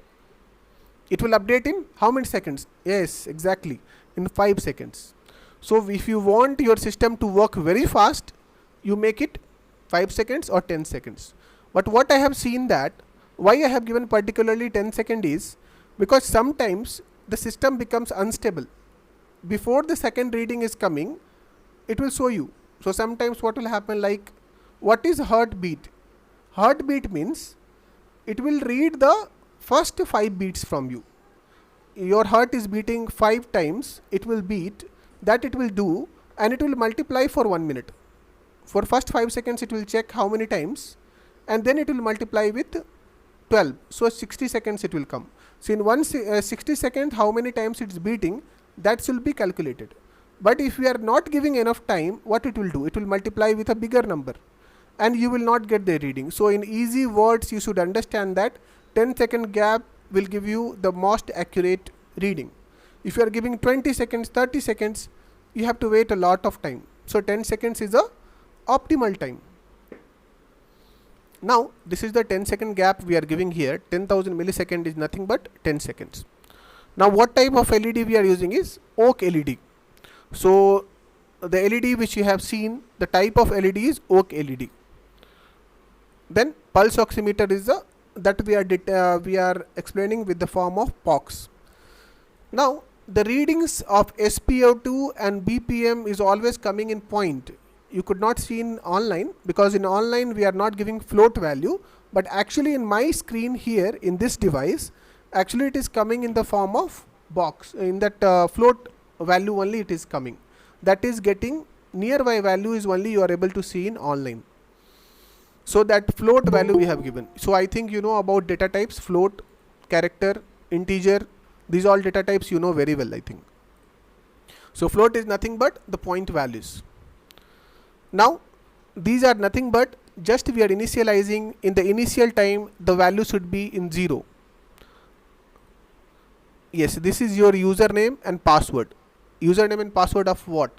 It will update in how many seconds? Yes, exactly, in 5 seconds. So if you want your system to work very fast, you make it 5 seconds or 10 seconds. But what I have seen that, why I have given particularly 10 seconds is, because sometimes the system becomes unstable. Before the second reading is coming, it will show you. So sometimes what will happen, like, what is heartbeat? Heartbeat means it will read the first 5 beats from you. Your heart is beating 5 times, it will beat, that it will do, and it will multiply for 1 minute. For first 5 seconds it will check how many times, and then it will multiply with 12. So 60 seconds it will come. So in 60 seconds how many times it is beating, that will be calculated. But if we are not giving enough time, what it will do? It will multiply with a bigger number, and you will not get the reading. So in easy words, you should understand that 10-second gap will give you the most accurate reading. If you are giving 20 seconds, 30 seconds, you have to wait a lot of time. So 10 seconds is a optimal time. Now this is the 10-second gap we are giving here. 10,000 milliseconds is nothing but 10 seconds. Now what type of LED we are using is OakLED. So the LED which you have seen, the type of LED is OakLED. Then pulse oximeter is the that we are explaining with the form of POX. Now the readings of SpO2 and BPM is always coming in point. You could not see in online, because in online we are not giving float value, but actually in my screen here in this device, actually it is coming in the form of box. In that float value only it is coming. That is getting nearby value is only you are able to see in online. So that float value we have given. So I think you know about data types: float, character, integer. These all data types you know very well, I think. So float is nothing but the point values. Now these are nothing but just we are initializing. In the initial time the value should be in 0. Yes, this is your username and password. Username and password of what?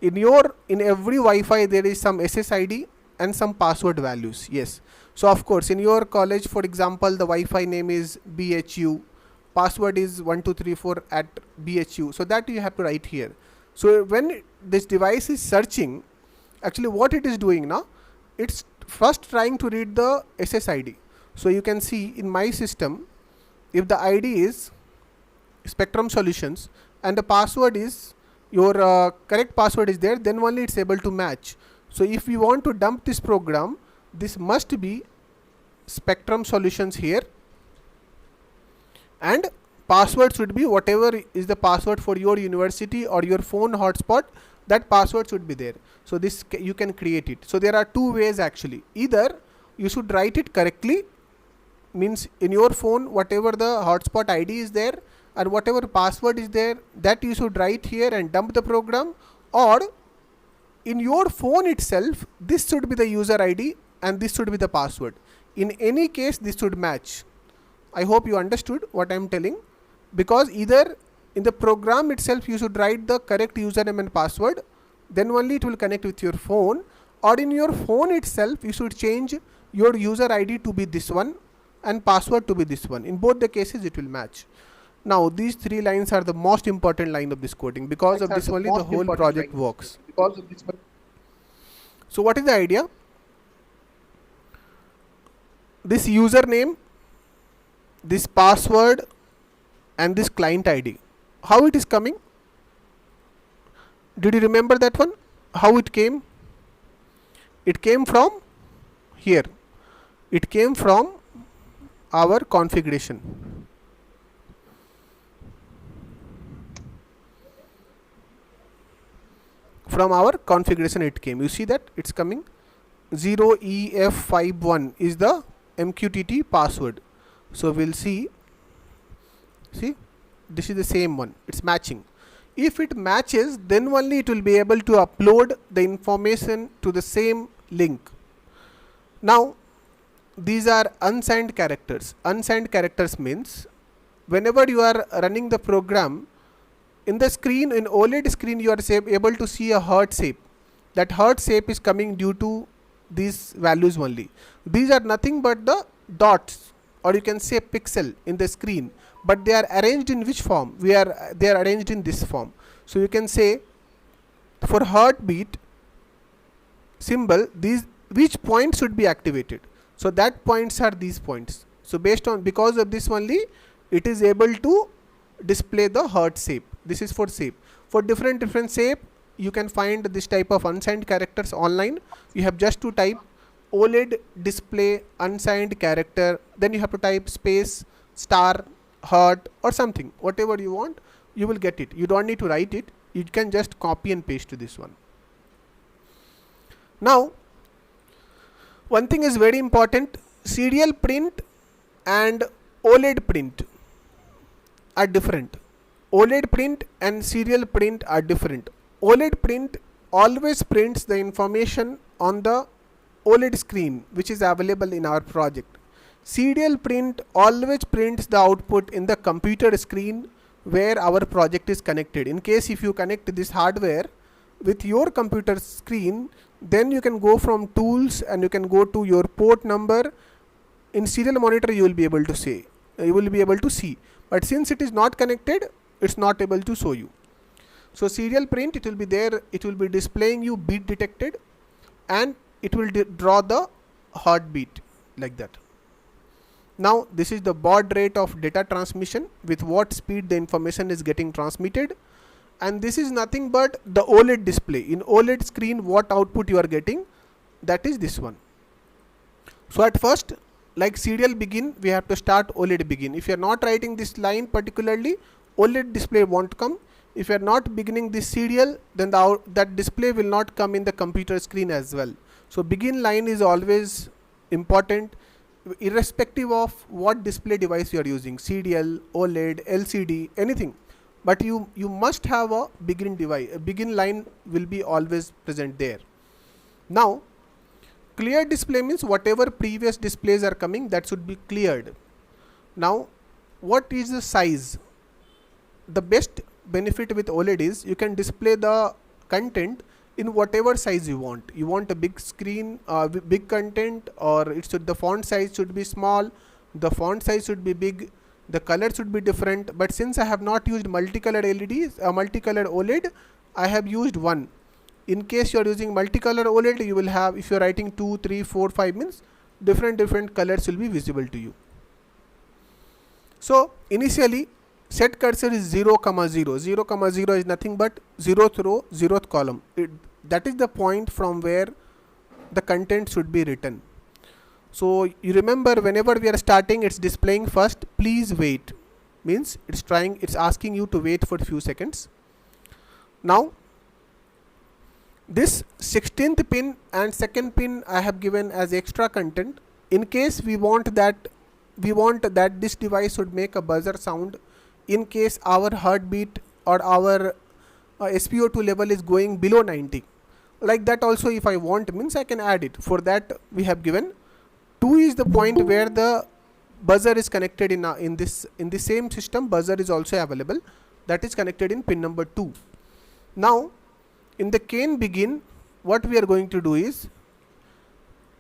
In every Wi-Fi there is some SSID and some password values. Yes. So of course in your college, for example, the Wi-Fi name is BHU, password is 1234 at BHU. So that you have to write here. So when this device is searching, actually what it is doing now, it's first trying to read the SSID. So you can see in my system, if the ID is Spectrum Solutions and the password is your correct password is there, then only it's able to match. So if we want to dump this program, this must be Spectrum Solutions here, and password should be whatever is the password for your university or your phone hotspot, that password should be there. So this you can create it. So there are two ways actually. Either you should write it correctly, means in your phone whatever the hotspot ID is there and whatever password is there, that you should write here and dump the program, or in your phone itself, this should be the user ID and this should be the password. In any case, this should match. I hope you understood what I am telling, because either in the program itself you should write the correct username and password, then only it will connect with your phone, or in your phone itself you should change your user ID to be this one and password to be this one. In both the cases it will match. Now these 3 lines are the most important line of this coding, because of this only the whole project works. So what is the idea? This username, this password and this client ID, how it is coming? Did you remember that one? How it came? It came from here. It came from our configuration. From our configuration it came. You see that it's coming 0EF51 is the MQTT password. So we'll see this is the same one, it's matching. If it matches, then only it will be able to upload the information to the same link. Now these are unsigned characters. Unsigned characters means whenever you are running the program, in the screen, in OLED screen, you are able to see a heart shape. That heart shape is coming due to these values only. These are nothing but the dots, or you can say pixel in the screen, but they are arranged in which form? They are arranged in this form. So you can say for heartbeat symbol, these which points should be activated. So that points are these points. So because of this only, it is able to display the heart shape. This is for shape. For different shape, you can find this type of unsigned characters online. You have just to type OLED display unsigned character, then you have to type space star heart or something, whatever you want, you will get it. You don't need to write it, you can just copy and paste to this one. Now one thing is very important, serial print and OLED print are different. OLED print and serial print are different. OLED print always prints the information on the OLED screen which is available in our project. Serial print always prints the output in the computer screen where our project is connected. In case if you connect this hardware with your computer screen, then you can go from tools and you can go to your port number. In serial monitor you will be able to see, but since it is not connected, it's not able to show you. So serial print, it will be there, it will be displaying you beat detected and it will draw the heartbeat like that. Now this is the baud rate of data transmission, with what speed the information is getting transmitted, and this is nothing but the OLED display. In OLED screen, what output you are getting, that is this one. So at first, like serial begin, we have to start OLED begin. If you are not writing this line particularly, OLED display won't come. If you are not beginning this serial, then that display will not come in the computer screen as well. So begin line is always important, irrespective of what display device you are using, serial, OLED, LCD, anything. But you must have a begin device. A begin line will be always present there. Now clear display means whatever previous displays are coming, that should be cleared. Now what is the size? The best benefit with OLED is you can display the content in whatever size you want. You want a big screen, big content, or the font size should be small, the font size should be big, the color should be different. But since I have not used multicolored LEDs, multicolored OLED, I have used one. In case you are using multicolored OLED, you will have, if you are writing 2, 3, 4, 5 means different colors will be visible to you. So initially set cursor is 0, 0. 0, 0 is nothing but 0th row, 0th column. That is the point from where the content should be written. So you remember, whenever we are starting, it's displaying first please wait, means it's asking you to wait for a few seconds. Now this 16th pin and 2nd pin I have given as extra content. In case we want that this device should make a buzzer sound in case our heartbeat or our SpO2 level is going below 90. Like that also, if I want means I can add it. For that we have given 2 is the point where the buzzer is connected in the same system. Buzzer is also available, that is connected in pin number 2. Now in the can begin, what we are going to do is,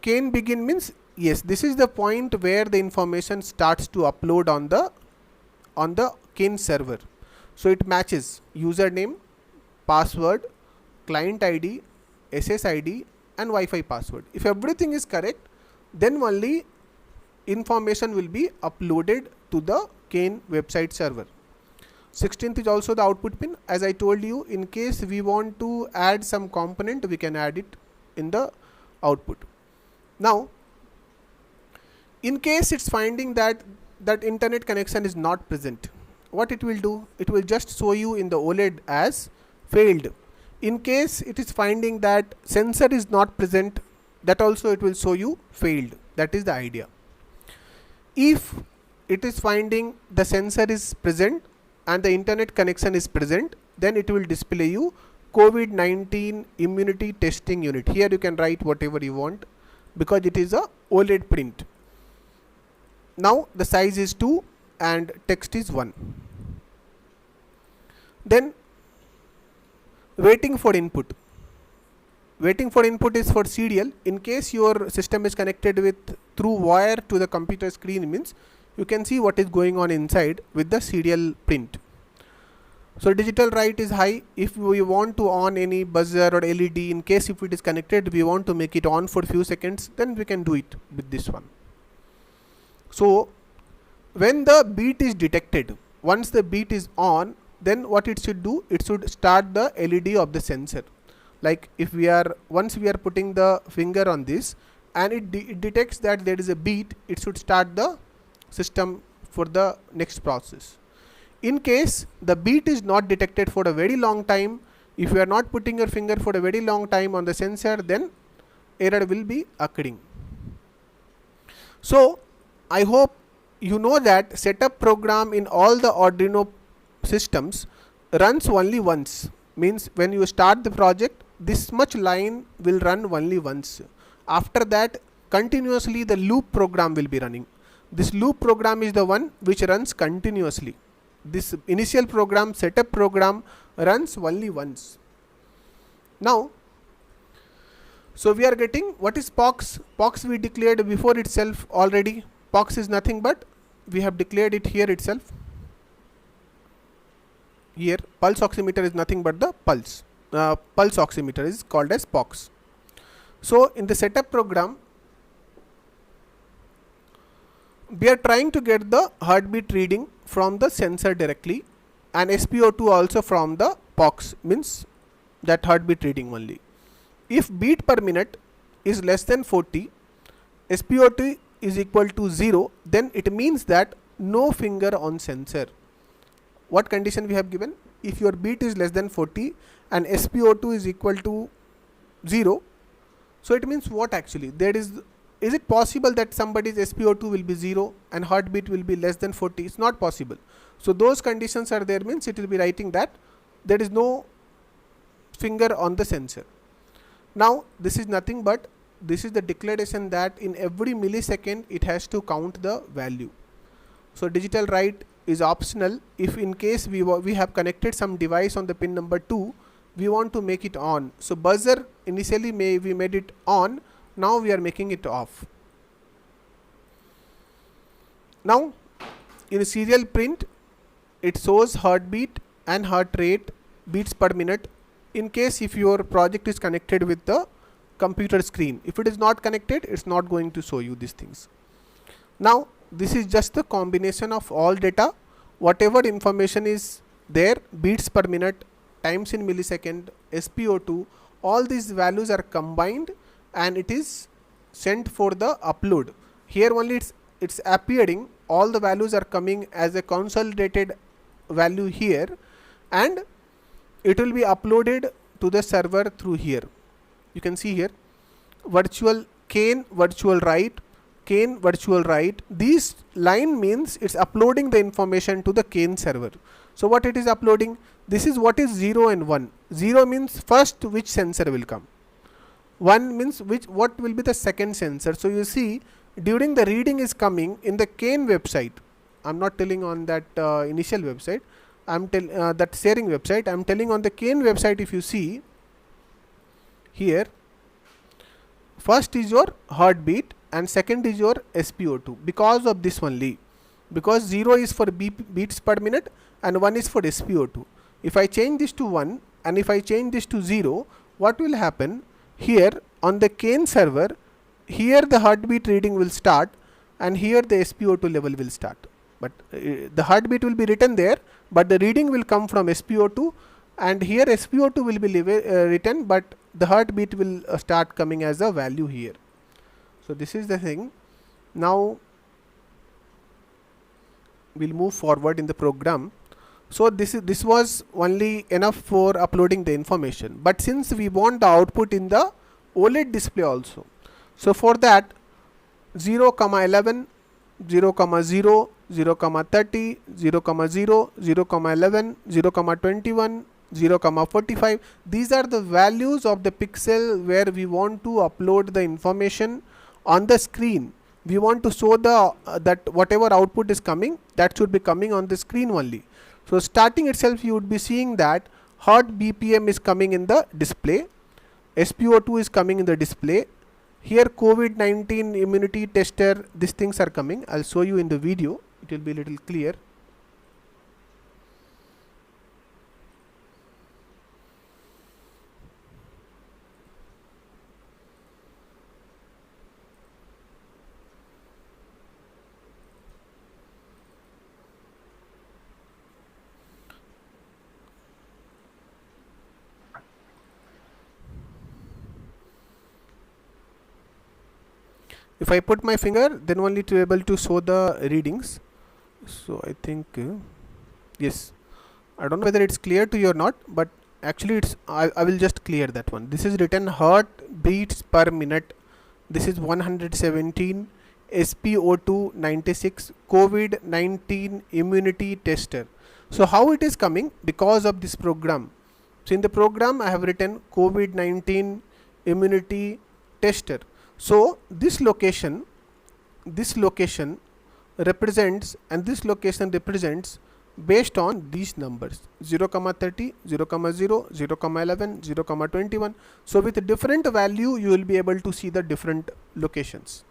can begin means, yes, this is the point where the information starts to upload on the can server. So it matches username, password, client ID, SSID and Wi-Fi password. If everything is correct, then only information will be uploaded to the Kane website server. 16th is also the output pin. As I told you, in case we want to add some component, we can add it in the output. Now in case it's finding that internet connection is not present, what it will do, it will just show you in the OLED as failed. In case it is finding that sensor is not present, that also it will show you failed. That is the idea. If it is finding the sensor is present and the internet connection is present, then it will display you COVID-19 immunity testing unit. Here you can write whatever you want because it is a OLED print. Now the size is 2 and text is 1. Then waiting for input. Waiting for input is for serial. In case your system is connected with through wire to the computer screen, means you can see what is going on inside with the serial print. So digital write is high. If we want to on any buzzer or LED, in case if it is connected, we want to make it on for few seconds, then we can do it with this one. So when the beat is detected, once the beat is on, then what it should do, it should start the LED of the sensor. Like if once we are putting the finger on this and it detects that there is a beat, it should start the system for the next process. In case the beat is not detected for a very long time, if you are not putting your finger for a very long time on the sensor, then error will be occurring. So I hope you know that setup program in all the Arduino systems runs only once. Means when you start the project, this much line will run only once. After that, continuously the loop program will be running. This loop program is the one which runs continuously. This initial program, setup program, runs only once. Now, so we are getting what is POX. POX we declared before itself already. POX is nothing but we have declared it here itself. Here pulse oximeter is nothing but the pulse. Pulse oximeter is called as POX. So in the setup program, we are trying to get the heartbeat reading from the sensor directly and SpO2 also from the POX, means that heartbeat reading only. If beat per minute is less than 40, SpO2 is equal to 0, then it means that no finger on sensor. What condition we have given? If your beat is less than 40 and SpO2 is equal to 0, so it means what actually? Is it possible that somebody's SpO2 will be 0 and heartbeat will be less than 40? It's not possible. So those conditions are there, means it will be writing that there is no finger on the sensor. Now this is nothing but this is the declaration that in every millisecond it has to count the value. So digital write is optional. If in case we have connected some device on the pin number 2, we want to make it on. So buzzer initially we made it on, now we are making it off. Now in a serial print, it shows heartbeat and heart rate, beats per minute, in case if your project is connected with the computer screen. If it is not connected, it's not going to show you these things. Now this is just the combination of all data, whatever information is there, beats per minute, times in millisecond, SpO2, all these values are combined and it is sent for the upload. Here only it's appearing, all the values are coming as a consolidated value here, and it will be uploaded to the server through here. You can see here virtual Kane virtual write, Kane virtual write. This line means it's uploading the information to the Kane server. So what it is uploading? This is what is 0 and 1. 0 means first which sensor will come. One means what will be the second sensor. So you see, during the reading is coming in the Kane website. I'm not telling on that initial website. I'm that sharing website. I'm telling on the Kane website. If you see here, first is your heartbeat and second is your SpO2, because of this only, because 0 is for beats per minute and 1 is for SpO2. If I change this to 1 and if I change this to 0, what will happen here on the Kane server? Here the heartbeat reading will start and here the SpO2 level will start, but the heartbeat will be written there, but the reading will come from SpO2, and here SpO2 will be written, but the heartbeat will start coming as a value here. So this is the thing. Now we'll move forward in the program. So this was only enough for uploading the information, but since we want the output in the OLED display also, so for that 0, 11, 0, 0, 0, 30, 0, 0, 0, 11, 0, 21, 0, 45. These are the values of the pixel where we want to upload the information on the screen. We want to show the that whatever output is coming, that should be coming on the screen only. So starting itself, you would be seeing that heart BPM is coming in the display, SpO2 is coming in the display. Here COVID-19 immunity tester, these things are coming. I'll show you in the video, it will be a little clear. If I put my finger, then only to be able to show the readings. So I think yes, I don't know whether it's clear to you or not, but actually it's I will just clear that one. This is written heart beats per minute. This is 117, SpO2 96, COVID-19 immunity tester. So how it is coming? Because of this program. So in the program I have written COVID-19 immunity tester. So this location represents, and this location represents based on these numbers 0, 30, 0, 0, 0, 11, 0, 21. So with a different value you will be able to see the different locations.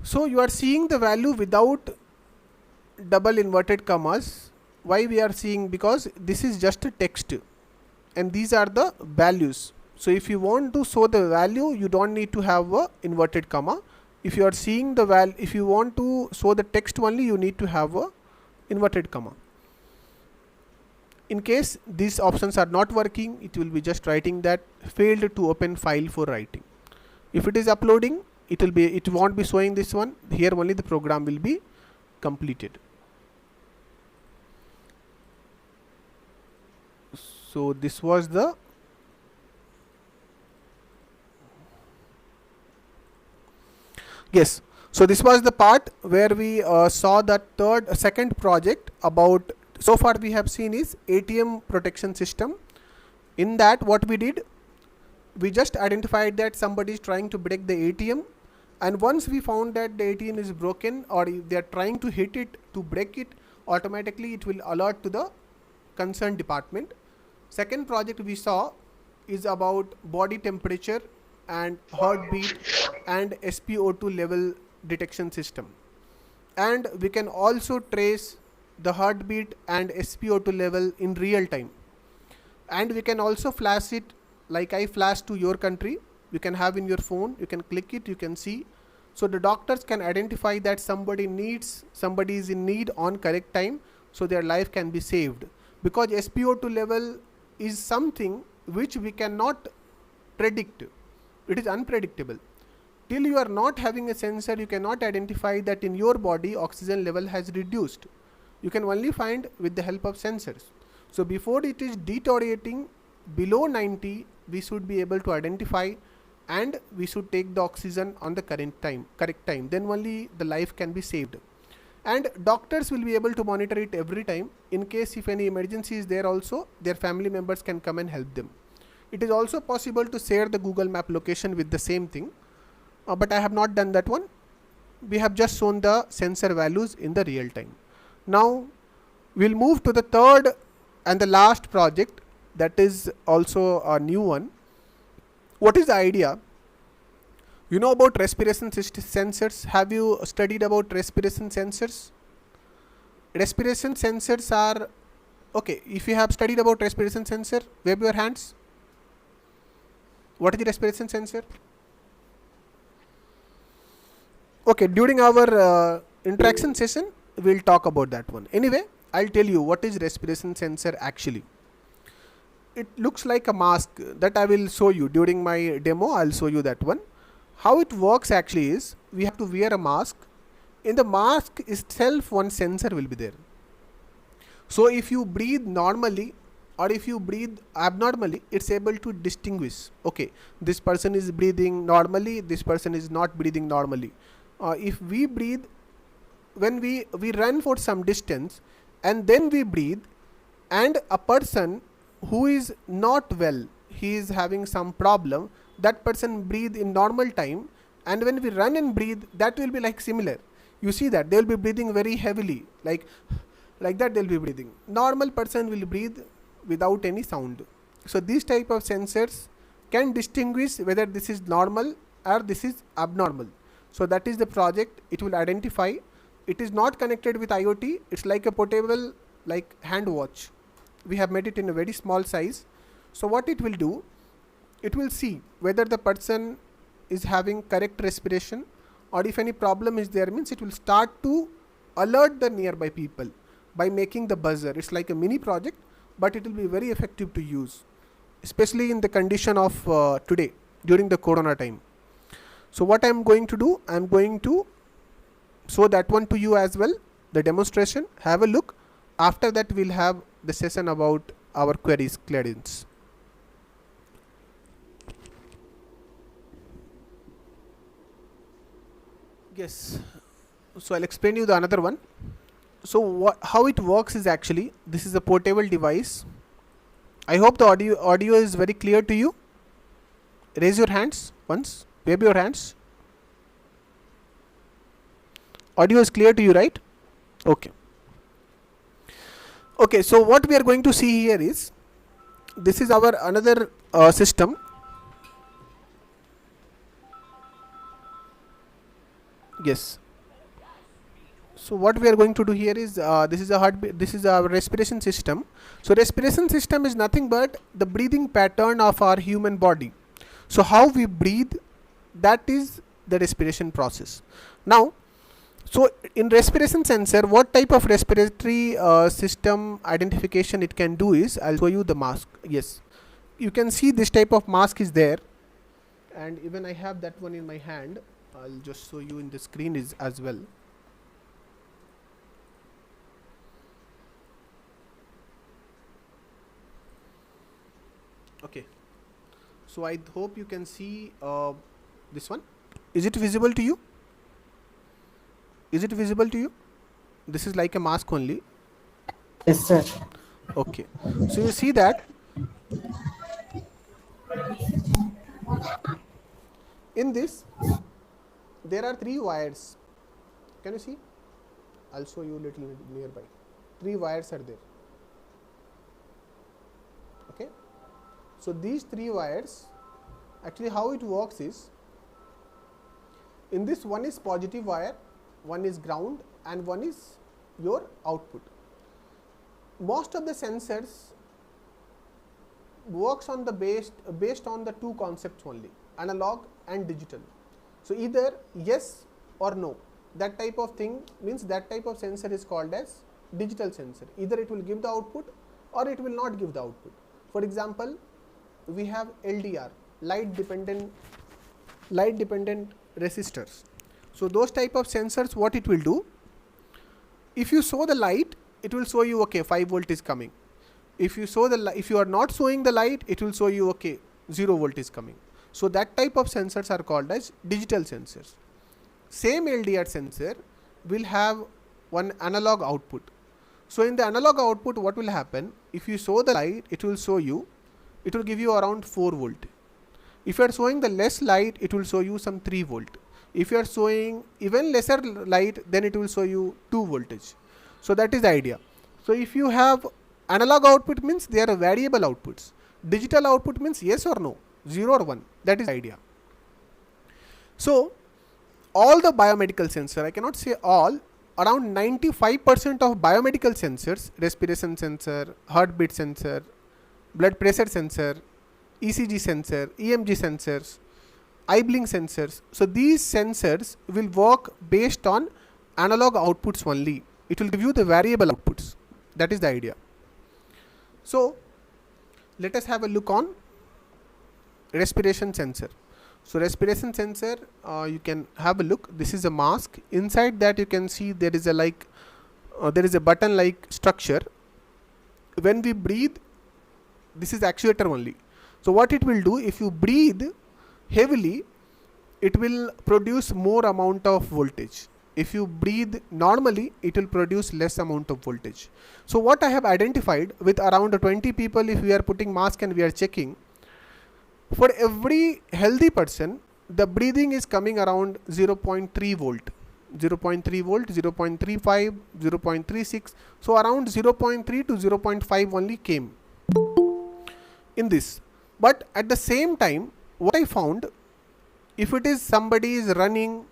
So you are seeing the value without double inverted commas. Why we are seeing? Because this is just a text and these are the values. So if you want to show the value, you don't need to have a inverted comma. If you are seeing the value, if you want to show the text only, you need to have a inverted comma. In case these options are not working, it will be just writing that failed to open file for writing. If it is uploading, it won't be showing this one. Here only the program will be completed. So this was the yes. So this was the part where we saw that second project about. So far we have seen is ATM protection system. In that what we did, we just identified that somebody is trying to break the ATM, and once we found that the ATM is broken or if they are trying to hit it to break it, automatically it will alert to the concerned department. Second project we saw is about body temperature and heartbeat and SpO2 level detection system, and we can also trace the heartbeat and SpO2 level in real time, and we can also flash it like I flash to your country. You can have in your phone, you can click it, you can see. So the doctors can identify that somebody is in need on correct time, so their life can be saved, because SpO2 level is something which we cannot predict. It is unpredictable. Till you are not having a sensor, you cannot identify that in your body oxygen level has reduced. You can only find with the help of sensors. So before it is deteriorating below 90, we should be able to identify, and we should take the oxygen on the correct time. Then only the life can be saved. And doctors will be able to monitor it every time. In case if any emergency is there also, their family members can come and help them. It is also possible to share the Google Map location with the same thing, but I have not done that one. We have just shown the sensor values in the real time. Now we'll move to the third and the last project, that is also a new one. What is the idea? You know about respiration sensors. Have you studied about respiration sensors? Respiration sensors are, okay, if you have studied about respiration sensor, wave your hands. What is the respiration sensor? Okay, during our interaction session, we'll talk about that one. Anyway, I'll tell you what is respiration sensor actually. It looks like a mask that I will show you during my demo. I'll show you that one. How it works actually is, we have to wear a mask. In the mask itself, one sensor will be there. So if you breathe normally or if you breathe abnormally, it's able to distinguish, okay, this person is breathing normally, this person is not breathing normally. If we breathe, when we run for some distance and then we breathe, and a person who is not well, he is having some problem, that person breathe in normal time, and when we run and breathe, that will be like similar. You see that they will be breathing very heavily, like that they will be breathing. Normal person will breathe without any sound. So these type of sensors can distinguish whether this is normal or this is abnormal. So that is the project. It will identify. It is not connected with IoT. It's like a portable, like hand watch. We have made it in a very small size. So what it will do, it will see whether the person is having correct respiration, or if any problem is there, means it will start to alert the nearby people by making the buzzer. It's like a mini project, but it will be very effective to use, especially in the condition of today during the corona time. So what I'm going to do, I'm going to show that one to you as well, the demonstration. Have a look. After that, we'll have the session about our queries clearance. Yes, so I'll explain you the another one. So how it works is, actually this is a portable device. I hope the audio is very clear to you. Raise your hands once, wave your hands. Audio is clear to you, right? Okay. Okay, so what we are going to see here is, this is our another system. Yes. So what we are going to do here is, this is a heartbeat, this is our respiration system. So respiration system is nothing but the breathing pattern of our human body. So how we breathe, that is the respiration process. Now, so in respiration sensor, what type of respiratory system identification it can do is, I'll show you the mask. Yes, you can see this type of mask is there, and even I have that one in my hand. I'll just show you in the screen is as well. Okay, so I hope you can see this one. Is it visible to you? Is it visible to you? This is like a mask only. Yes, sir. Okay, so you see that in this there are 3 wires. Can you see? I'll show you a little nearby. 3 wires are there. Okay, so these 3 wires, actually how it works is, in this one is positive wire, one is ground, and one is your output. Most of the sensors works on the based on the 2 concepts only, analog and digital. So either yes or no, that type of thing means that type of sensor is called as digital sensor. Either it will give the output or it will not give the output. For example, we have LDR, light dependent resistors. So those type of sensors, what it will do, if you show the light, it will show you, okay, 5 volt is coming. If you show if you are not showing the light, it will show you, okay, 0 volt is coming. So that type of sensors are called as digital sensors. Same LDR sensor will have one analog output. So in the analog output, what will happen? If you show the light, it will show you it will give you around 4 volt. If you are showing the less light, it will show you some 3 volt. If you are showing even lesser light, then it will show you 2 voltage. So that is the idea. So if you have analog output, means they are variable outputs. Digital output means yes or no, 0 or 1. That is the idea. So all the biomedical sensor, I cannot say all, around 95% of biomedical sensors, respiration sensor, heartbeat sensor, blood pressure sensor, ECG sensor, EMG sensors, eye blink sensors. So these sensors will work based on analog outputs only. It will give you the variable outputs. That is the idea. So let us have a look on respiration sensor. So respiration sensor, you can have a look. This is a mask. Inside that you can see there is a there is a button like structure. When we breathe, this is actuator only. So what it will do, if you breathe heavily, it will produce more amount of voltage. If you breathe normally, it will produce less amount of voltage. So what I have identified with around 20 people, if we are putting mask and we are checking, for every healthy person, the breathing is coming around 0.3 volt, 0.3 volt, 0.35, 0.36. So around 0.3 to 0.5 only came in this. But at the same time, what I found, if it is somebody is running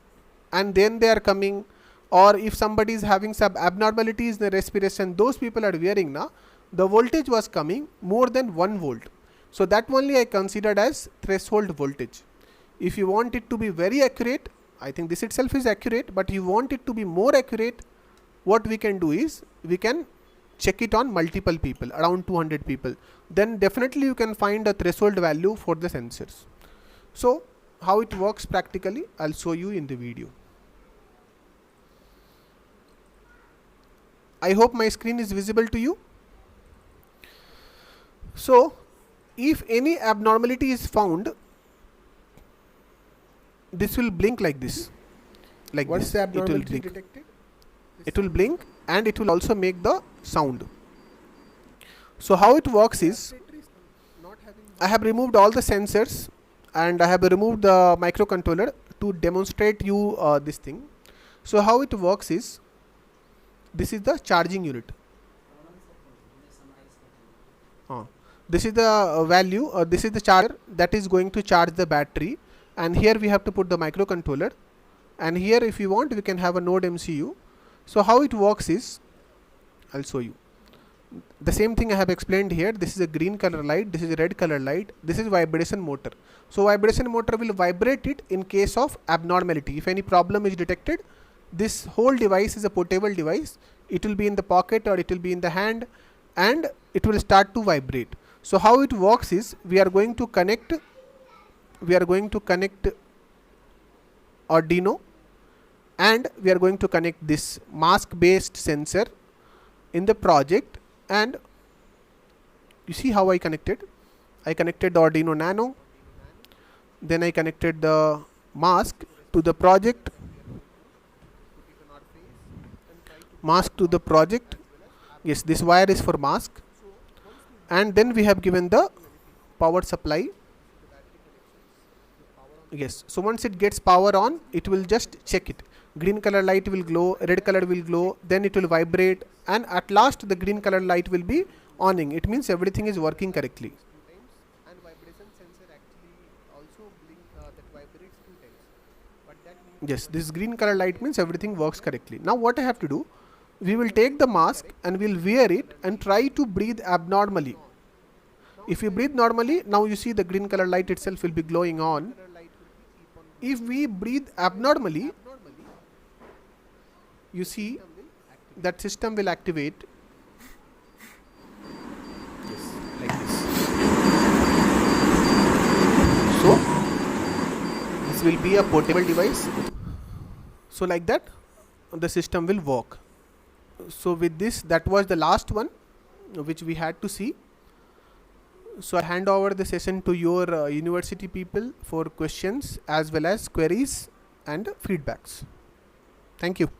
and then they are coming, or if somebody is having some abnormalities in the respiration, those people are wearing now, the voltage was coming more than 1 volt. So that only I considered as threshold voltage. If you want it to be very accurate, I think this itself is accurate, but you want it to be more accurate, what we can do is we can check it on multiple people, around 200 people. Then definitely you can find a threshold value for the sensors. So how it works practically, I'll show you in the video. I hope my screen is visible to you. So if any abnormality is found, this will blink like this. Like What's this. the It will abnormality blink. detected? It will blink and it will also make the sound. So how it works is, I have removed all the sensors and I have removed the microcontroller to demonstrate you this thing. So how it works is, this is the charging unit. This is the value, this is the charger that is going to charge the battery, and here we have to put the microcontroller, and here if you want we can have a node MCU. So how it works is, I'll show you. The same thing I have explained here. This is a green color light, this is a red color light, this is vibration motor. So vibration motor will vibrate it in case of abnormality. If any problem is detected, this whole device is a portable device. It will be in the pocket or it will be in the hand and it will start to vibrate. So how it works is, we are going to connect Arduino and we are going to connect this mask based sensor in the project, and you see how I connected. I connected the Arduino Nano, then I connected the mask to the project, yes, this wire is for mask, and then we have given the power supply. Yes, so once it gets power on, it will just check it. Green color light will glow, red color will glow, then it will vibrate, and at last the green color light will be oning. It means everything is working correctly. And vibration sensor actually also blink, that vibrates 2 times. But that means, yes, this green color light means everything works correctly. Now what I have to do, we will take the mask and we'll wear it and try to breathe abnormally. If you breathe normally, now you see the green color light itself will be glowing on. If we breathe abnormally, you see that system will activate. Yes, like this. So this will be a portable device. So like that the system will work. So with this, that was the last one which we had to see. So I hand over the session to your university people for questions as well as queries and feedbacks. Thank you.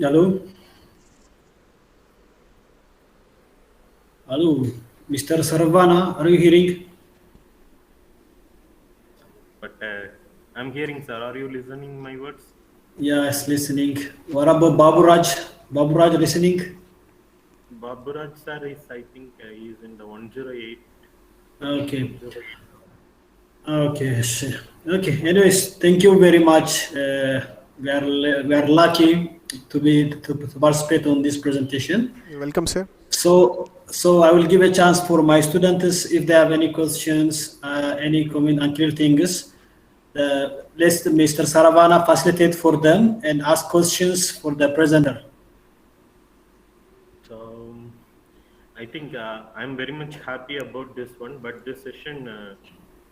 Hello? Hello? Mr. Saravana, are you hearing? But I'm hearing, sir. Are you listening my words? Yes, listening. What about Babu Raj? Babu Raj listening? Baburaj sir is, I think, he is in the 108. Okay. 108. Okay. Okay. Anyways, thank you very much. We are lucky to participate on this presentation. You're welcome, sir. So I will give a chance for my students if they have any questions, any comment, unclear things. Let Mr. Saravana facilitate for them and ask questions for the presenter. So I think I'm very much happy about this one. But this session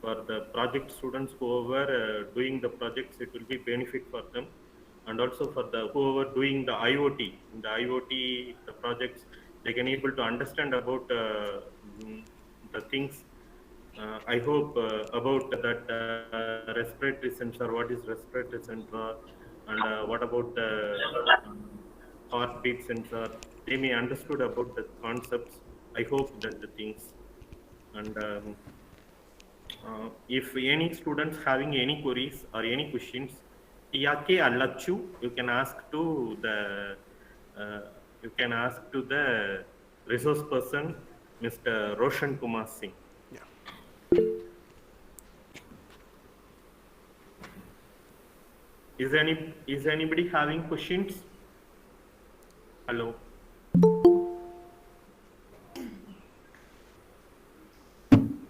for the project students, whoever doing the projects, it will be benefit for them, and also for the whoever doing the IoT. In the IoT the projects, they can able to understand about the things. I hope about that respiratory sensor. What is respiratory sensor, and what about the heartbeat sensor? They may understood about the concepts. I hope that the things. And if any students having any queries or any questions, Iyake Allachu, you can ask to the uh, resource person, Mr. Roshan Kumar Singh. Yeah. Is anybody having questions? Hello.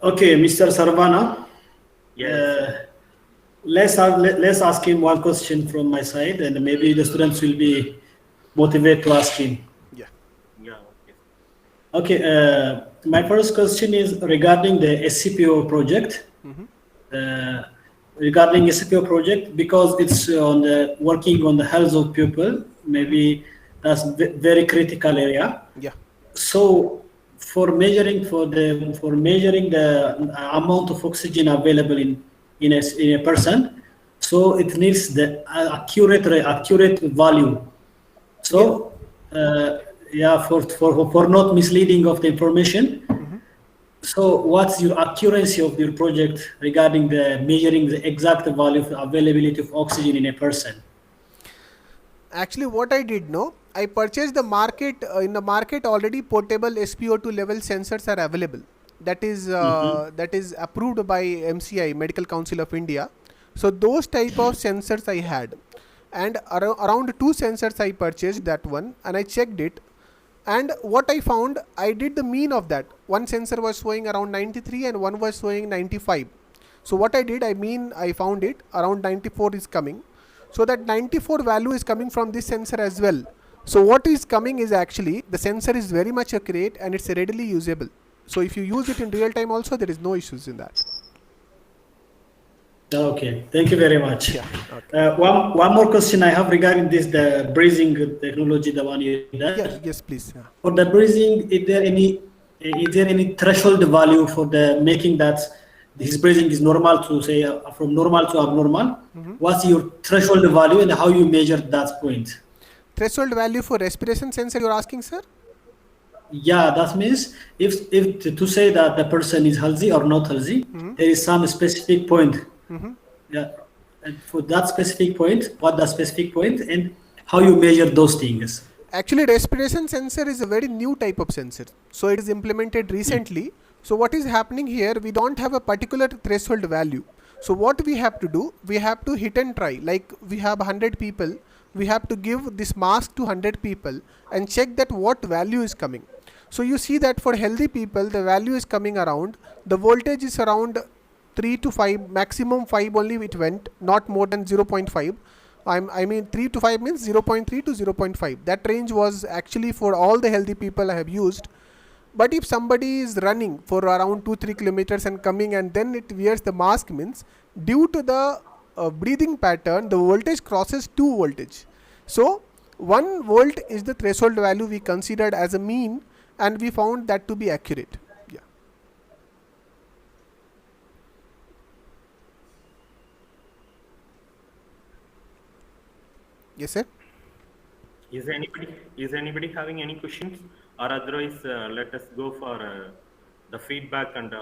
Okay, Mr. Saravana. Yes. Let's ask him one question from my side, and maybe the students will be motivated to ask him. Yeah. Yeah. Okay. Okay, my first question is regarding the SCPO project. Regarding SCPO project, because it's on the working on the health of people, maybe that's very critical area. Yeah. So for measuring the amount of oxygen available in a person, so it needs the accurate value. So for not misleading of the information. So what's your accuracy of your project regarding the measuring the exact value of availability of oxygen in a person? Actually, what I did know, I purchased the market in the market already portable SpO2 level sensors are available. That is approved by MCI, Medical Council of India. So those type of sensors I had, and around 2 sensors I purchased that one, and I checked it. And what I found, I did the mean of that. One sensor was showing around 93 and one was showing 95. So what I did, I found it around 94 is coming. So that 94 value is coming from this sensor as well. So what is coming is actually the sensor is very much accurate and it's readily usable. So if you use it in real time also, there is no issues in that. Okay, thank you very much. Yeah. Okay. One more question I have regarding this, the breathing technology, the one you did. Yeah, yes, please. Yeah. For the breathing, is there any threshold value for the making that his breathing is normal to say from normal to abnormal? What's your threshold value and how you measure that point? Threshold value for respiration sensor you're asking, sir? Yeah, that means if to say that the person is healthy or not healthy, there is some specific point. Yeah, and for that specific point, what the specific point and how you measure those things. Actually, respiration sensor is a very new type of sensor. So it is implemented recently. So what is happening here, we don't have a particular threshold value. So what we have to do, we have to hit and try. Like we have 100 people, we have to give this mask to 100 people and check that what value is coming. So you see that for healthy people, the value is coming around, the voltage is around 3 to 5, maximum 5 only it went, not more than 0.5. I mean 3 to 5 means 0.3 to 0.5. That range was actually for all the healthy people I have used. But if somebody is running for around 2-3 kilometers and coming and then it wears the mask, means due to the breathing pattern, the voltage crosses 2 voltage. So 1 volt is the threshold value we considered as a mean, and we found that to be accurate. Yeah. Yes, sir. Is anybody having any questions, or otherwise let us go for the feedback and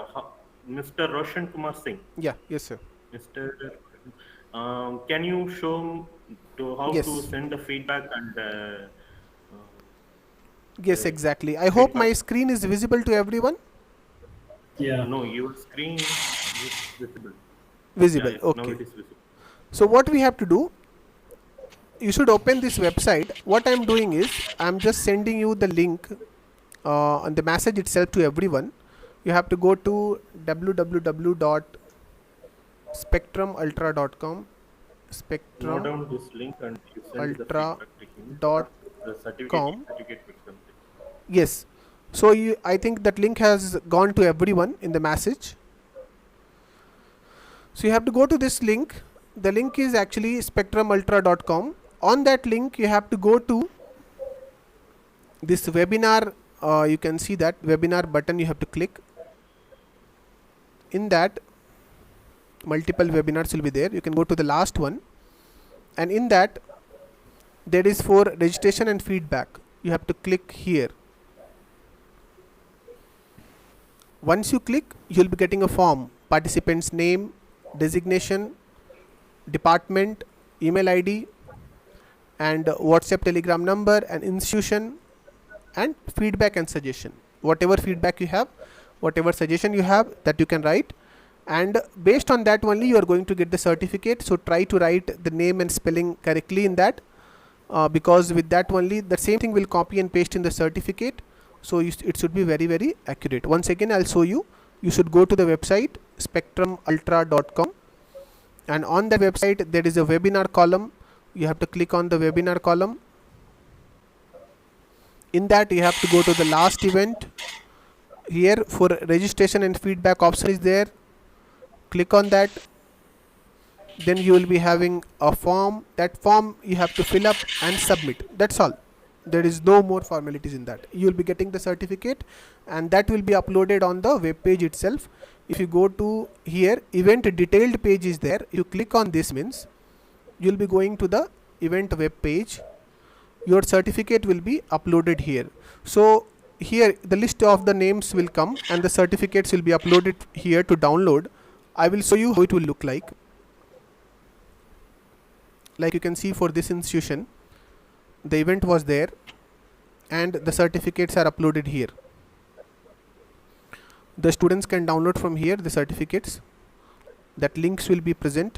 Mr. Roshan Kumar Singh. Yeah, yes, sir. Mr. Can you show to how to Yes, send the feedback and yes, exactly. I hope feedback? my screen is visible to everyone. Yeah. No, your screen is visible. Yeah, Visible, yeah. Now okay. it is visible. So what we have to do, you should open this website. What I'm doing is I'm just sending you the link on the message itself to everyone. You have to go to www.spectrumultra.com, Note down this link and you send the spectrumultra.com. feedback to him. The certificate will come. Yes. So I think that link has gone to everyone in the message. So you have to go to this link. The link is actually spectrumultra.com. On that link, you have to go to this webinar. You can see that webinar button. You have to click. In that, multiple webinars will be there. You can go to the last one, and in that, there is for registration and feedback. You have to click here. Once you click, you will be getting a form: participant's name, designation, department, email ID, and WhatsApp, Telegram number, and institution, and feedback and suggestion. Whatever feedback you have, whatever suggestion you have, that you can write, and based on that only you are going to get the certificate. So try to write the name and spelling correctly in that, because with that only the same thing will copy and paste in the certificate. So it should be very accurate. Once again, I'll show you. You should go to the website spectrumultra.com, and on the website there is a webinar column. You have to click on the webinar column. In that, you have to go to the last event. Here for registration and feedback option is there. Click on that. Then you will be having a form. That form you have to fill up and submit. That's all. There is no more formalities in that. You will be getting the certificate, and that will be uploaded on the web page itself. If you go to here, event detailed page is there. You click on this, means you will be going to the event web page. Your certificate will be uploaded here. So here the list of the names will come, and the certificates will be uploaded here to download. I will show you how it will look like. Like you can see, for this institution, the event was there, and the certificates are uploaded here. The students can download from here the certificates. That links will be present.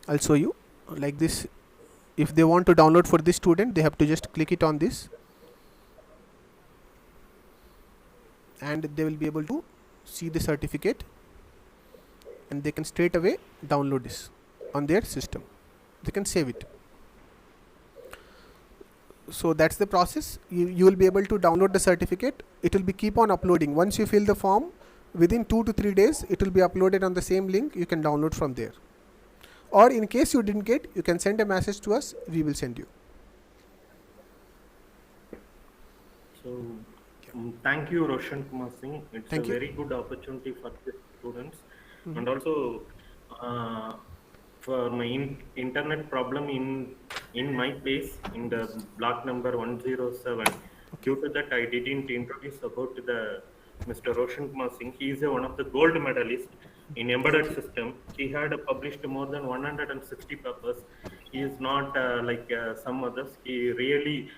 I'll show you like this. If they want to download for this student, they have to just click it on this, and they will be able to see the certificate, and they can straight away download this on their system. They can save it. So that's the process. You will be able to download the certificate. It will be keep on uploading. Once you fill the form, within 2 to 3 days it will be uploaded on the same link. You can download from there, or in case you didn't get, you can send a message to us. We will send you. So thank you, Roshan Kumar Singh. It's Thank a you. very good opportunity for the students, and also for my internet problem in my place in the block number 107. Due to that, I didn't introduce about the Mr. Roshan Kumar Singh. He is one of the gold medalist in embedded system. He had published more than 160 papers. He is not like some others. He really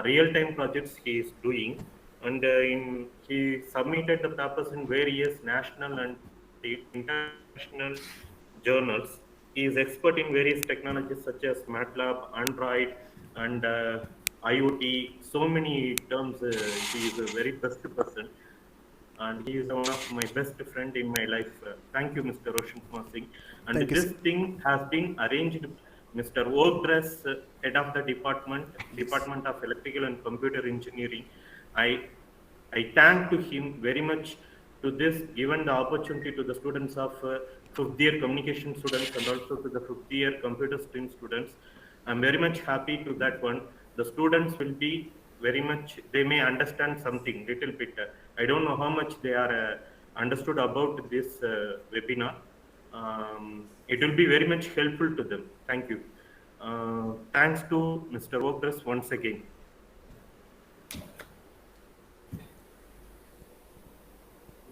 real-time projects he is doing, and he submitted the papers in various national and international journals. He is expert in various technologies such as MATLAB, Android, and IoT. So many terms. He is a very best person, and he is one of my best friend in my life. Thank you, Mr. Roshan Kumar Singh. And Thank you, this sir. thing has been arranged. Mr. Ogres, head of the Department of Electrical and Computer Engineering. I I thank to him very much to this given the opportunity to the students of fifth year communication students and also to the fifth year computer stream students. I'm very much happy to that one. The students will be very much, they may understand something little bit. I don't know how much they are understood about this webinar. It will be very much helpful to them. Thank you. Thanks to Mr. Ogres once again.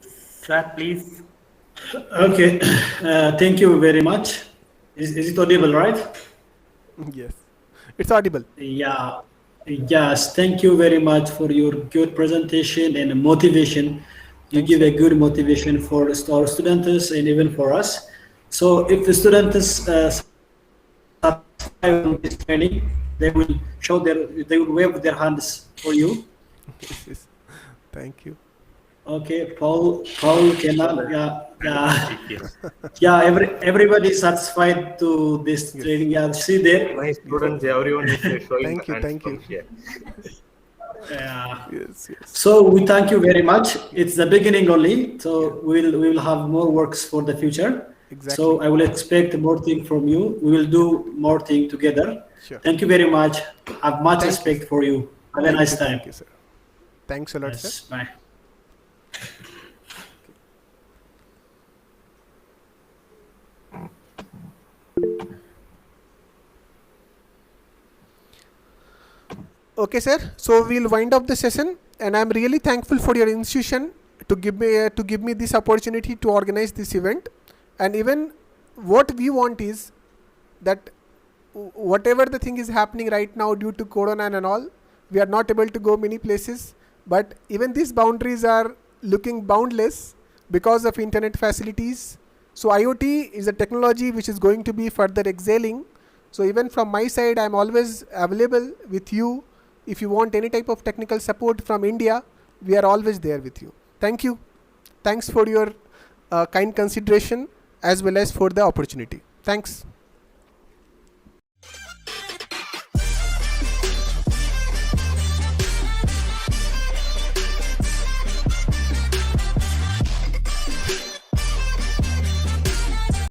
Sir, please. Okay, thank you very much. Is it audible, right? Yes, it's audible. Yeah, yes, thank you very much for your good presentation and motivation. You Thanks, give sir. a good motivation for our students and even for us. So if the students satisfied with this training, they will wave their hands for you. Yes, yes. Thank you. Okay, Paul, Kenan, yeah. Yes. Yeah, everybody satisfied to this Yes. training. Yeah, see there. My students, everyone is showing Thank you, hands thank from you. here. Yeah. Yes, yes. So we thank you very much. It's the beginning only. So we will have more works for the future. Exactly. So I will expect more thing from you. We will do more thing together. Sure. Thank you very much. I have much Thank you, respect sir. for you. Have a Thank nice you, time. thank you, sir. Thanks a lot, sir. Yes, bye. Okay, sir. So we'll wind up the session, and I'm really thankful for your institution to give me this opportunity to organize this event. And even what we want is that whatever the thing is happening right now due to corona and all, we are not able to go many places. But even these boundaries are looking boundless because of internet facilities. So IoT is a technology which is going to be further excelling. So even from my side, I'm always available with you. If you want any type of technical support from India, we are always there with you. Thank you. Thanks for your kind consideration as well as for the opportunity. Thanks.